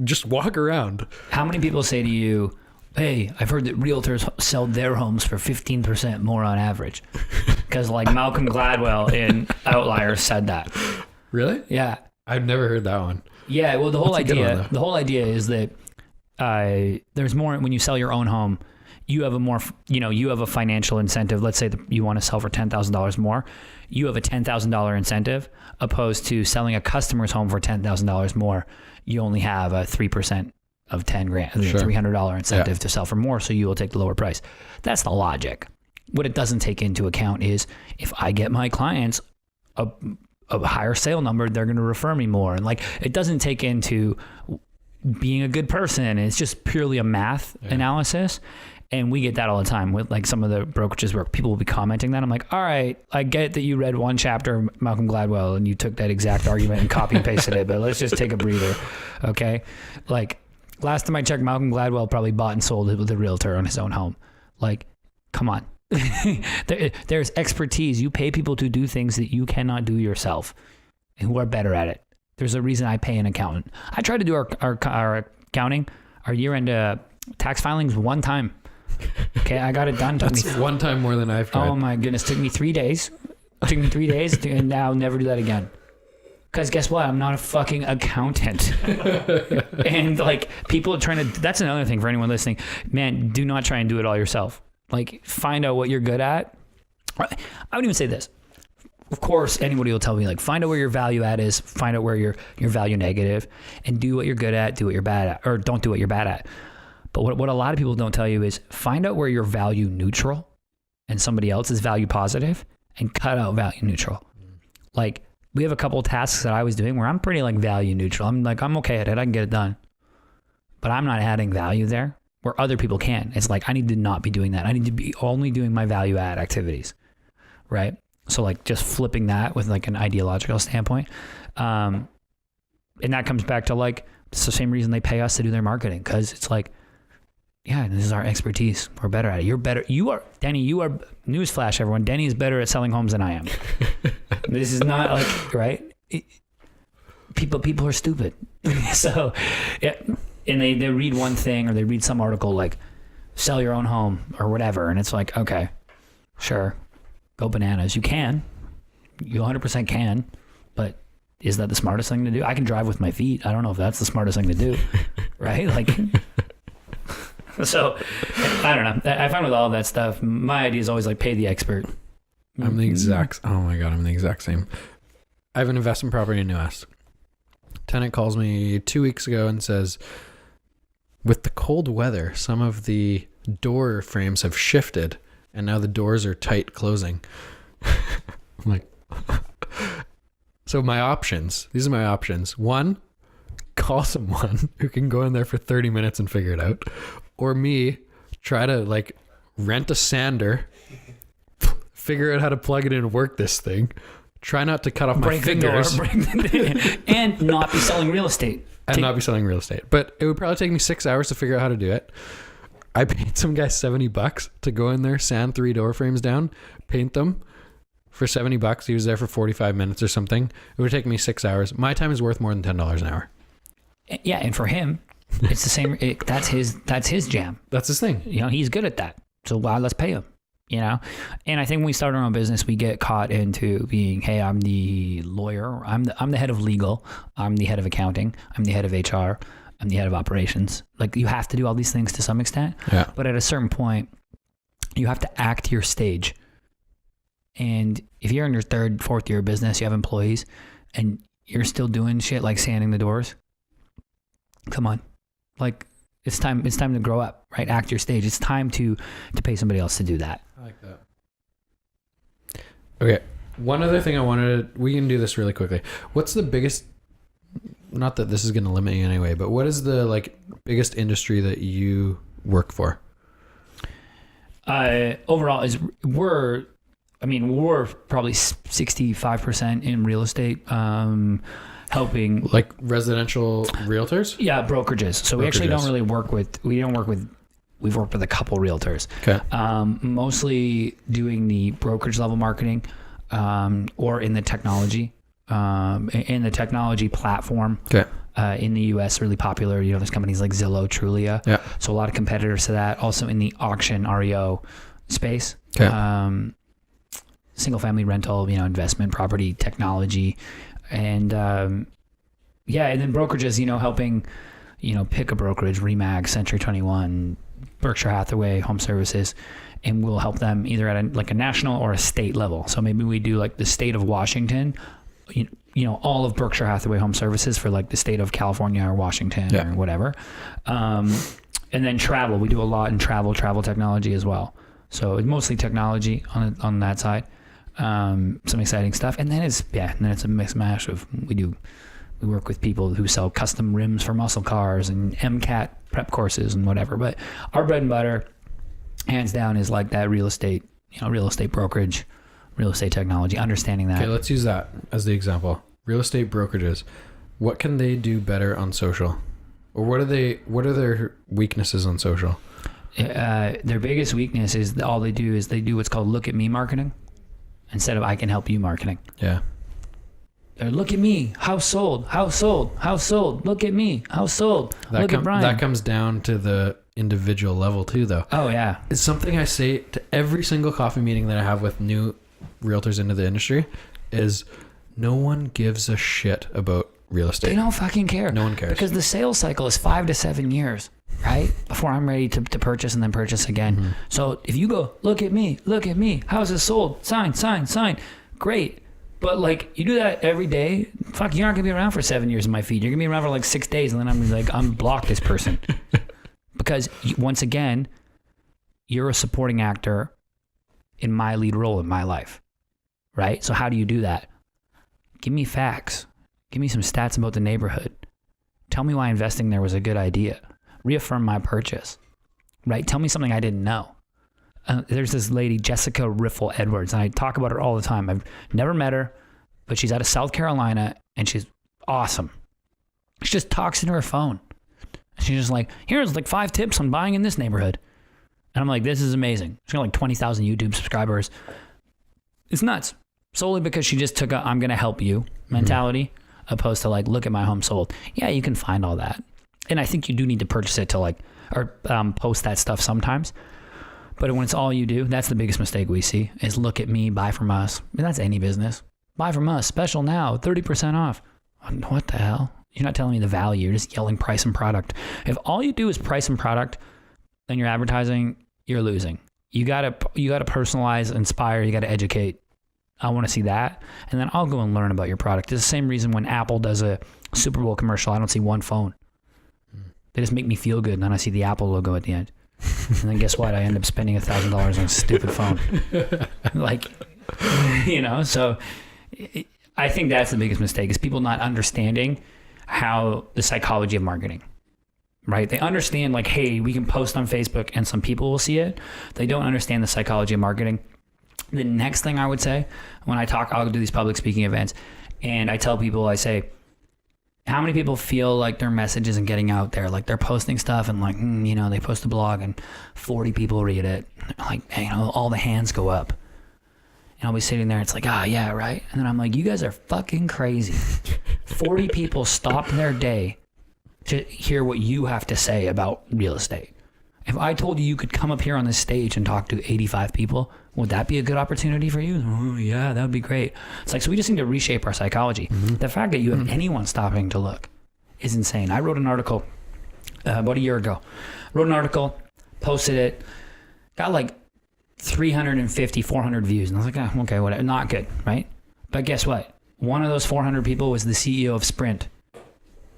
Just walk around. How many people say to you, hey, I've heard that realtors sell their homes for 15% more on average? Because like Malcolm Gladwell in Outliers said that. Really? Yeah. I've never heard that one. Yeah. Well, the whole idea is that there's more when you sell your own home. You have you have a financial incentive. Let's say that you want to sell for $10,000 more. You have a $10,000 incentive opposed to selling a customer's home for $10,000 more. You only have a 3% of $10,000, $300 incentive to sell for more. So you will take the lower price. That's the logic. What it doesn't take into account is if I get my clients a higher sale number, they're going to refer me more. And like, it doesn't take into being a good person. It's just purely a math analysis. And we get that all the time with like some of the brokerages where people will be commenting that. I'm like, all right, I get that you read one chapter of Malcolm Gladwell and you took that exact argument and copy and pasted it, but let's just take a breather. Okay. Like last time I checked, Malcolm Gladwell probably bought and sold it with a realtor on his own home. Like, come on. There's expertise. You pay people to do things that you cannot do yourself and who are better at it. There's a reason I pay an accountant. I try to do our accounting, our year-end tax filings one time. Okay, I got it done. That's one time more than I've tried. Oh my goodness, took me 3 days. And now I'll never do that again. Because guess what? I'm not a fucking accountant. And like people are trying to, that's another thing for anyone listening. Man, do not try and do it all yourself. Like find out what you're good at. I would even say this. Of course, anybody will tell me like, find out where your value add is, find out where your value negative, and do what you're good at, do what you're bad at, or don't do what you're bad at. But what a lot of people don't tell you is find out where you're value neutral and somebody else is value positive and cut out value neutral. Like we have a couple of tasks that I was doing where I'm pretty like value neutral. I'm okay at it. I can get it done, but I'm not adding value there where other people can. It's like, I need to not be doing that. I need to be only doing my value add activities. Right. So like just flipping that with like an ideological standpoint. And that comes back to like, it's the same reason they pay us to do their marketing. Cause it's like, yeah, this is our expertise. We're better at it. You're better. Denny, newsflash everyone. Denny is better at selling homes than I am. This is not like, right? People are stupid. So, yeah. And they read one thing or they read some article like sell your own home or whatever. And it's like, okay, sure. Go bananas. You 100% can, but is that the smartest thing to do? I can drive with my feet. I don't know if that's the smartest thing to do. Right? Like, so I don't know. I find with all of that stuff, my idea is always like pay the expert. I'm the exact same. I have an investment property in New West. Tenant calls me 2 weeks ago and says, with the cold weather, some of the door frames have shifted and now the doors are tight closing. I'm like, so these are my options. One, call someone who can go in there for 30 minutes and figure it out. Or me, try to like rent a sander, figure out how to plug it in and work this thing. Try not to cut off my fingers. And not be selling real estate. But it would probably take me 6 hours to figure out how to do it. I paid some guy $70 to go in there, sand 3 door frames down, paint them for $70. He was there for 45 minutes or something. It would take me 6 hours. My time is worth more than $10 an hour. Yeah, and for him, it's the same. That's his jam. That's his thing. You know, he's good at that. So let's pay him. You know, and I think when we start our own business, we get caught into being, hey, I'm the lawyer. I'm the head of legal. I'm the head of accounting. I'm the head of HR. I'm the head of operations. Like you have to do all these things to some extent. Yeah. But at a certain point, you have to act your stage. And if you're in your 3rd, 4th year of business, you have employees, and you're still doing shit like sanding the doors. Come on, like it's time to grow up, right? Act your stage. It's time to pay somebody else to do that. I like that. Okay. One other thing we can do this really quickly. What's the biggest, not that this is going to limit you anyway, but what is the like biggest industry that you work for? Overall we're probably 65% in real estate, helping like residential realtors. Yeah, brokerages. So we actually don't really work with. We've worked with a couple realtors. Okay. Mostly doing the brokerage level marketing. or in the technology platform. Okay. In the US, really popular. You know, there's companies like Zillow, Trulia. Yeah. So a lot of competitors to that. Also in the auction REO space. Okay. Single family rental, you know, investment, property, technology. And and then brokerages, you know, helping, you know, pick a brokerage, Remax, Century 21, Berkshire Hathaway, Home Services, and we'll help them either at a national or a state level. So maybe we do like the state of Washington, you know, all of Berkshire Hathaway Home Services for like the state of California or Washington or whatever. And then travel, we do a lot in travel technology as well. So it's mostly technology on that side. Some exciting stuff. And then it's a mixed mash of, we work with people who sell custom rims for muscle cars and MCAT prep courses and whatever. But our bread and butter, hands down, is like that real estate brokerage, real estate technology, understanding that. Okay, let's use that as the example. Real estate brokerages. What can they do better on social? Or what are their weaknesses on social? Their biggest weakness is all they do is they do what's called look at me marketing instead of I can help you marketing. Yeah. Look at me, house sold, look at me, house sold, look at Brian. That comes down to the individual level too, though. Oh yeah. It's something I say to every single coffee meeting that I have with new realtors into the industry is no one gives a shit about real estate. They don't fucking care. No one cares. Because the sales cycle is 5 to 7 years, right? Before I'm ready to purchase and then purchase again. Mm-hmm. So if you go, look at me, house is sold, sign, great. But like you do that every day, fuck, you're not gonna be around for 7 years in my feed. You're gonna be around for like 6 days, and then I'm gonna be like, I'm block this person. Because once again, you're a supporting actor in my lead role in my life, right? So how do you do that? Give me facts. Give me some stats about the neighborhood. Tell me why investing there was a good idea. Reaffirm my purchase, right? Tell me something I didn't know. There's this lady, Jessica Riffle Edwards, and I talk about her all the time. I've never met her, but she's out of South Carolina, and she's awesome. She just talks into her phone. She's just like, here's like 5 tips on buying in this neighborhood. And I'm like, this is amazing. She's got like 20,000 YouTube subscribers. It's nuts. Solely because she just took a I'm going to help you mentality, opposed to like, look at my home sold. Yeah, you can find all that. And I think you do need to purchase it to like, or post that stuff sometimes. But when it's all you do, that's the biggest mistake we see is look at me, buy from us. I mean, that's any business. Buy from us, special now, 30% off. What the hell? You're not telling me the value. You're just yelling price and product. If all you do is price and product, then you're advertising, you're losing. You gotta personalize, inspire, you gotta educate. I want to see that. And then I'll go and learn about your product. It's the same reason when Apple does a Super Bowl commercial, I don't see one phone. They just make me feel good, and then I see the Apple logo at the end. And then guess what? I end up spending $1,000 on a stupid phone. Like, you know, so I think that's the biggest mistake is people not understanding how the psychology of marketing, right? They understand like, hey, we can post on Facebook and some people will see it. They don't understand the psychology of marketing. The next thing I would say when I talk, I'll do these public speaking events and I tell people, I say, how many people feel like their message isn't getting out there? Like they're posting stuff and like, you know, they post a blog and 40 people read it. Like, hey, you know, all the hands go up. And I'll be sitting there. It's like, yeah, right. And then I'm like, you guys are fucking crazy. 40 people stop their day to hear what you have to say about real estate. If I told you could come up here on this stage and talk to 85 people, would that be a good opportunity for you? Oh, yeah, that would be great. It's like, so we just need to reshape our psychology. Mm-hmm. The fact that you have anyone stopping to look is insane. I wrote an article about a year ago. Posted it, got like 350, 400 views. And I was like, okay, whatever. Not good, right? But guess what? One of those 400 people was the CEO of Sprint.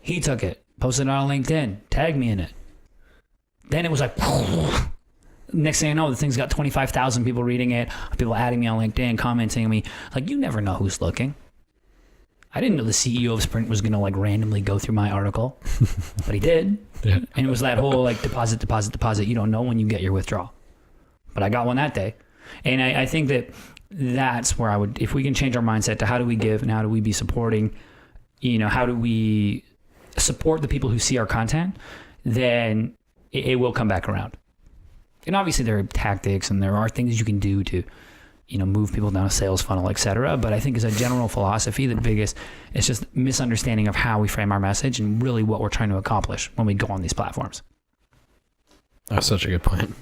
He took it, posted it on LinkedIn, tagged me in it. Then it was like, next thing I know, the thing's got 25,000 people reading it, people adding me on LinkedIn, commenting on me. Like, you never know who's looking. I didn't know the CEO of Sprint was going to like randomly go through my article, but he did. Yeah. And it was that whole like deposit. You don't know when you get your withdrawal. But I got one that day. And I think that's where I would, if we can change our mindset to how do we give and how do we be supporting, you know, how do we support the people who see our content, then it will come back around. And obviously there are tactics and there are things you can do to, move people down a sales funnel, etc. But I think as a general philosophy, the biggest, it's just misunderstanding of how we frame our message and really what we're trying to accomplish when we go on these platforms. That's such a good point.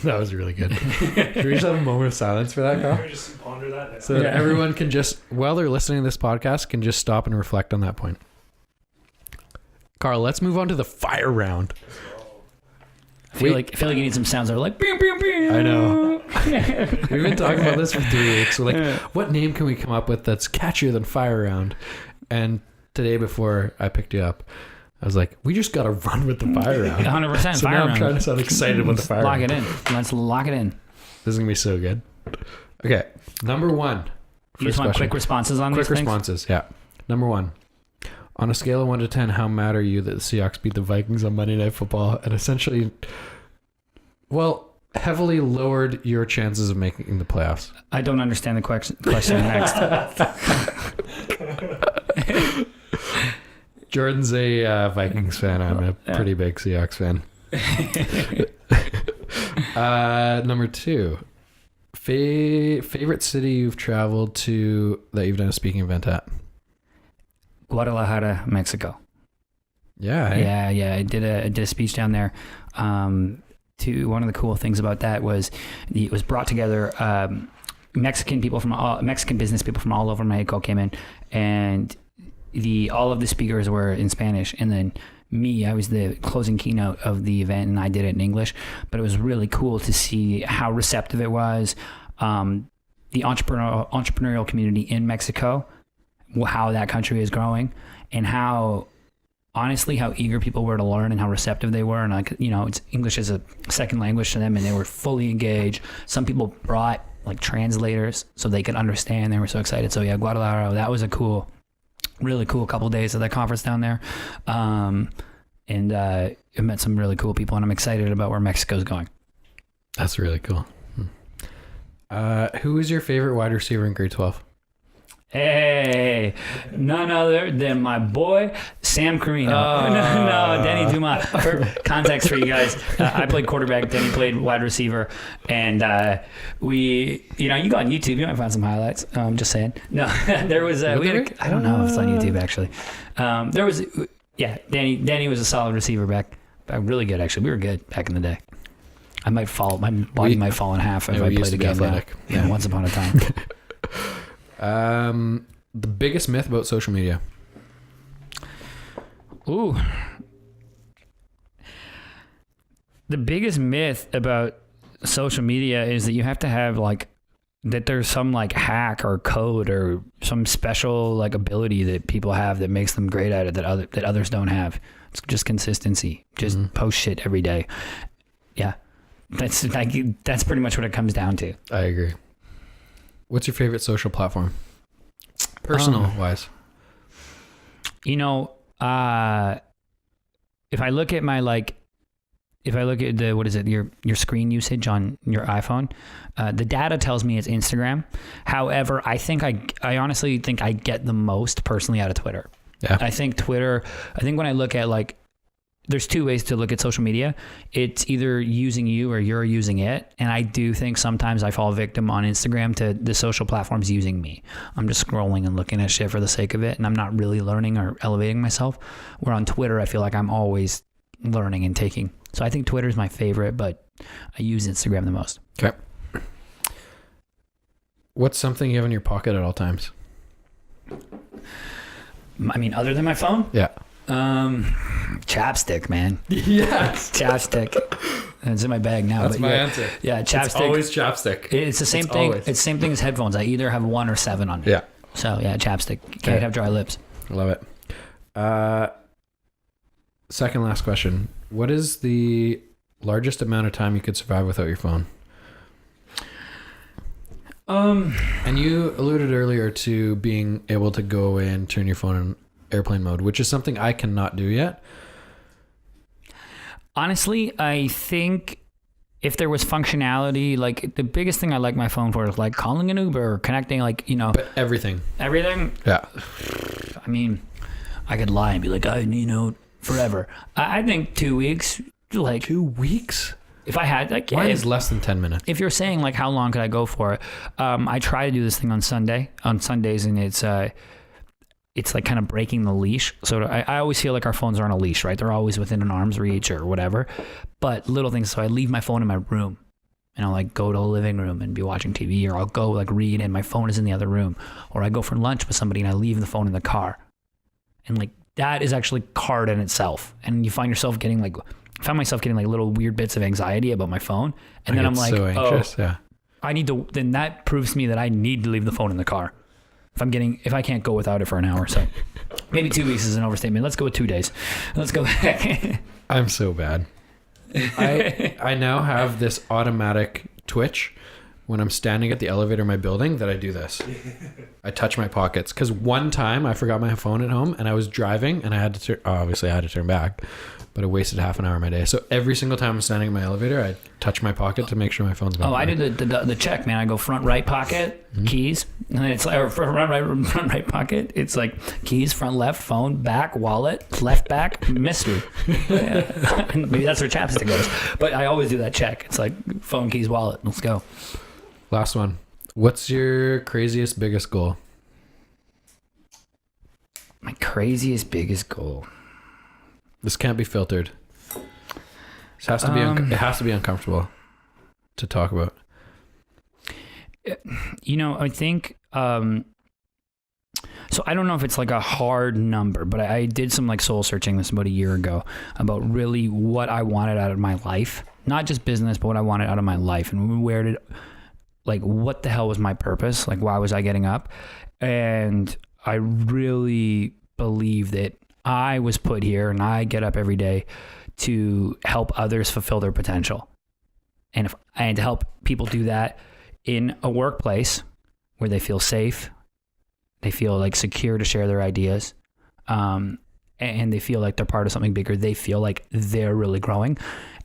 That was really good. Should we just have a moment of silence for that, Carl? Can we just ponder that? So that everyone can just, while they're listening to this podcast, can just stop and reflect on that point. Carl, let's move on to the fire round. I feel like you need some sounds that are like, pew, pew, pew. I know. We've been talking about this for 3 weeks. We're like, what name can we come up with that's catchier than fire round? And today, before I picked you up, I was like, we just got to run with the fire round. 100% So fire now round. I'm trying to sound excited about the fire Lock round. it in. Let's lock it in. This is going to be so good. Okay. Number one. You just want quick responses on Quick these things? responses, yeah. Number one. On a scale of 1 to 10, how mad are you that the Seahawks beat the Vikings on Monday Night Football and essentially, heavily lowered your chances of making the playoffs? I don't understand the question next. Jordan's a Vikings fan. I'm a pretty big Seahawks fan. Number two. Favorite city you've traveled to that you've done a speaking event at? Guadalajara, Mexico. Yeah. Hey? Yeah. I did a speech down there. One of the cool things about that was it was brought together. Mexican business people from all over Mexico came in, and all of the speakers were in Spanish, and then I was the closing keynote of the event, and I did it in English. But it was really cool to see how receptive it was. The entrepreneurial community in Mexico, how that country is growing, and how eager people were to learn and how receptive they were. And it's English is a second language to them, and they were fully engaged. Some people brought like translators so they could understand. They were so excited. So yeah, Guadalajara, that was a really cool couple of days at that conference down there. And I met some really cool people, and I'm excited about where Mexico's going. That's really cool. Who is your favorite wide receiver in grade 12? Hey, none other than my boy, Sam Carino. No, Denny Dumas. For context for you guys, I played quarterback, Denny played wide receiver, and you go on YouTube, you might find some highlights. Just saying. No, there was, I don't know if it's on YouTube actually. Denny was a solid receiver back really good actually. We were good back in the day. My body might fall in half if I played a game now. Yeah, once upon a time. The biggest myth about social media. Ooh. The biggest myth about social media is that you have to have that there's some hack or code or some special ability that people have that makes them great at it that others don't have. It's just consistency. Just post shit every day. Yeah. That's pretty much what it comes down to. I agree. What's your favorite social platform? Personal wise. If I look at your screen usage on your iPhone, the data tells me it's Instagram. However, I honestly think I get the most personally out of Twitter. Yeah. I think when I look at there's two ways to look at social media. It's either using you or you're using it. And I do think sometimes I fall victim on Instagram to the social platforms using me. I'm just scrolling and looking at shit for the sake of it, and I'm not really learning or elevating myself. Where on Twitter, I feel like I'm always learning and taking. So I think Twitter is my favorite, but I use Instagram the most. Okay. What's something you have in your pocket at all times? I mean, other than my phone? Yeah. Chapstick, man. Yes. Chapstick. It's in my bag now. That's my answer. Yeah, chapstick. It's always chapstick. It's the same thing. It's the same thing as headphones. I either have 1 or 7 on me. Yeah. So yeah, chapstick. Can't have dry lips. Love it. Second last question. What is the largest amount of time you could survive without your phone? And you alluded earlier to being able to go away and turn your phone in airplane mode, which is something I cannot do yet. Honestly, I think if there was functionality, the biggest thing I like my phone for is calling an Uber or connecting, But everything. Everything. Yeah. I mean, I could lie and be forever. I think 2 weeks. 2 weeks? if I had like, Mine is less than 10 minutes. If you're saying like how long could I go for it, I try to do this thing on Sundays, and it's like kind of breaking the leash. So I always feel like our phones are on a leash, right? They're always within an arm's reach or whatever, but little things. So I leave my phone in my room, and I'll like go to the living room and be watching TV, or I'll go like read and my phone is in the other room, or I go for lunch with somebody and I leave the phone in the car. And like that is actually hard in itself. And you find yourself getting like, I found myself getting like little weird bits of anxiety about my phone. And then I'm like, so anxious. Yeah. I need to, then that proves to me that I need to leave the phone in the car. If I can't go without it for an hour. So maybe 2 weeks is an overstatement. Let's go with 2 days. Let's go back. I'm so bad. I now have this automatic twitch when I'm standing at the elevator in my building that I do this. I touch my pockets. Because one time I forgot my phone at home and I was driving and I had to obviously I had to turn back, but I wasted half an hour of my day. So every single time I'm standing in my elevator, I touch my pocket to make sure my phone's not. I do the check, man. I go front right pocket, keys, and then it's like, or front right pocket. It's like keys, front left, phone, back, wallet, left back, mystery. Maybe that's where chapstick goes. But I always do that check. It's like phone, keys, wallet. Let's go. Last one. What's your craziest, biggest goal? My craziest, biggest goal. This can't be filtered. This has to be. It has to be uncomfortable to talk about. I think. So I don't know if it's like a hard number, but I did some like soul searching this about a year ago about really what I wanted out of my life, not just business, but what I wanted out of my life, and what the hell was my purpose? Like, why was I getting up? And I really believe that I was put here, and I get up every day to help others fulfill their potential, and to help people do that in a workplace where they feel safe, they feel like secure to share their ideas, and they feel like they're part of something bigger. They feel like they're really growing,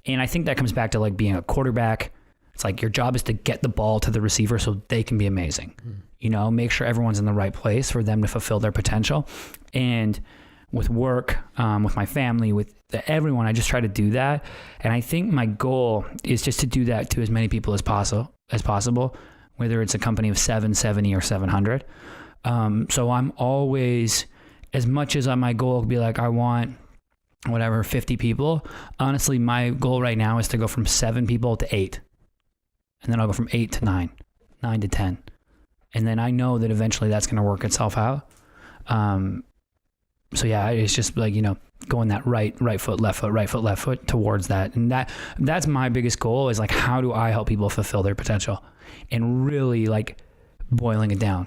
and I think that comes back to like being a quarterback. It's like your job is to get the ball to the receiver so they can be amazing. Make sure everyone's in the right place for them to fulfill their potential. And with work, with my family, with everyone, I just try to do that. And I think my goal is just to do that to as many people as possible, whether it's a company of 770 or 700. So I'm always, as much as my goal would be like, I want 50 people. Honestly, my goal right now is to go from 7 people to 8. And then I'll go from 8 to 9, 9 to 10. And then I know that eventually that's going to work itself out. So yeah, it's just like, going that right foot, left foot towards that. And that's my biggest goal is like, how do I help people fulfill their potential? And really like boiling it down,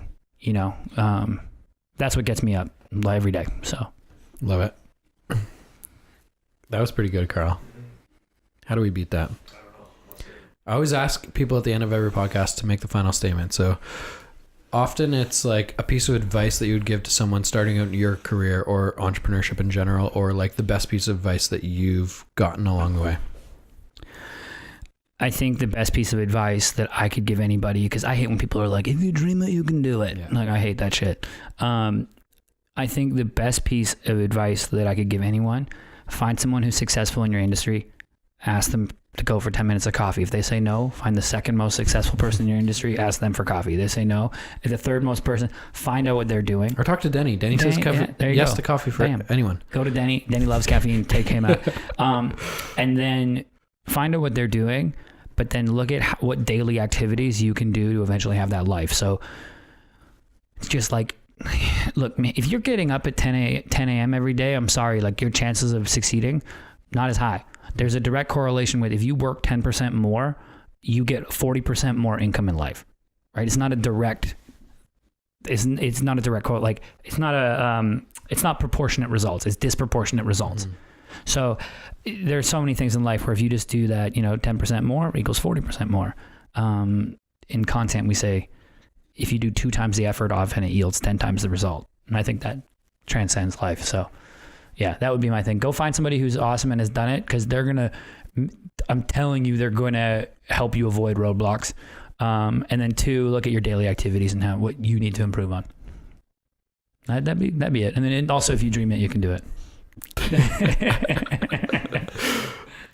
that's what gets me up every day. So. Love it. That was pretty good, Carl. How do we beat that? I always ask people at the end of every podcast to make the final statement. So often it's like a piece of advice that you would give to someone starting out in your career or entrepreneurship in general, or like the best piece of advice that you've gotten along the way. I think the best piece of advice that I could give anybody, because I hate when people are like, if you dream it, you can do it. Yeah. Like, I hate that shit. I think the best piece of advice that I could give anyone, find someone who's successful in your industry, ask them to go for 10 minutes of coffee. If they say no, find the second most successful person in your industry, ask them for coffee. They say no. If the third most person, find out what they're doing. Or talk to Denny. Denny says yes to coffee for anyone. Go to Denny. Denny loves caffeine. Take him out. And then find out what they're doing, but then look at what daily activities you can do to eventually have that life. So it's just like, look, man, if you're getting up at 10 a.m. every day, I'm sorry, like your chances of succeeding, not as high. There's a direct correlation with if you work 10% more, you get 40% more income in life, right? It's not a direct, it's not a direct like it's not proportionate results. It's disproportionate results. So there's so many things in life where if you just do that, 10% more equals 40% more. In content, we say, if you do 2 times the effort, often it yields 10 times the result. And I think that transcends life. So yeah, that would be my thing. Go find somebody who's awesome and has done it, because I'm telling you, they're going to help you avoid roadblocks. And then 2, look at your daily activities and what you need to improve on. That'd be it. And then also, if you dream it, you can do it.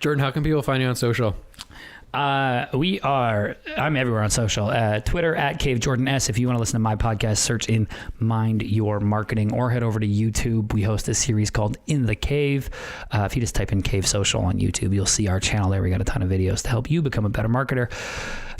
Jordan, how can people find you on social? I'm everywhere on social. Twitter at Cave Jordan S. If you want to listen to my podcast, search in Mind Your Marketing or head over to YouTube. We host a series called In the Cave. If you just type in Cave Social on YouTube, you'll see our channel there. We got a ton of videos to help you become a better marketer.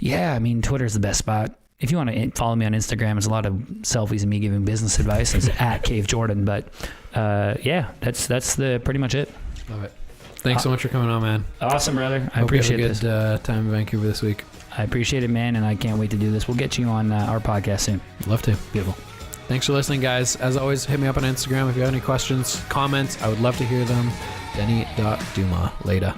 Yeah, I mean, Twitter's the best spot. If you want to follow me on Instagram, there's a lot of selfies of me giving business advice. It's at Cave Jordan. But yeah, that's pretty much it. Love it. Thanks so much for coming on, man. Awesome, brother. I Hope appreciate you this. have a good time in Vancouver this week. I appreciate it, man, and I can't wait to do this. We'll get you on our podcast soon. Love to. Beautiful. Thanks for listening, guys. As always, hit me up on Instagram if you have any questions, comments. I would love to hear them. Denny.Duma. Later.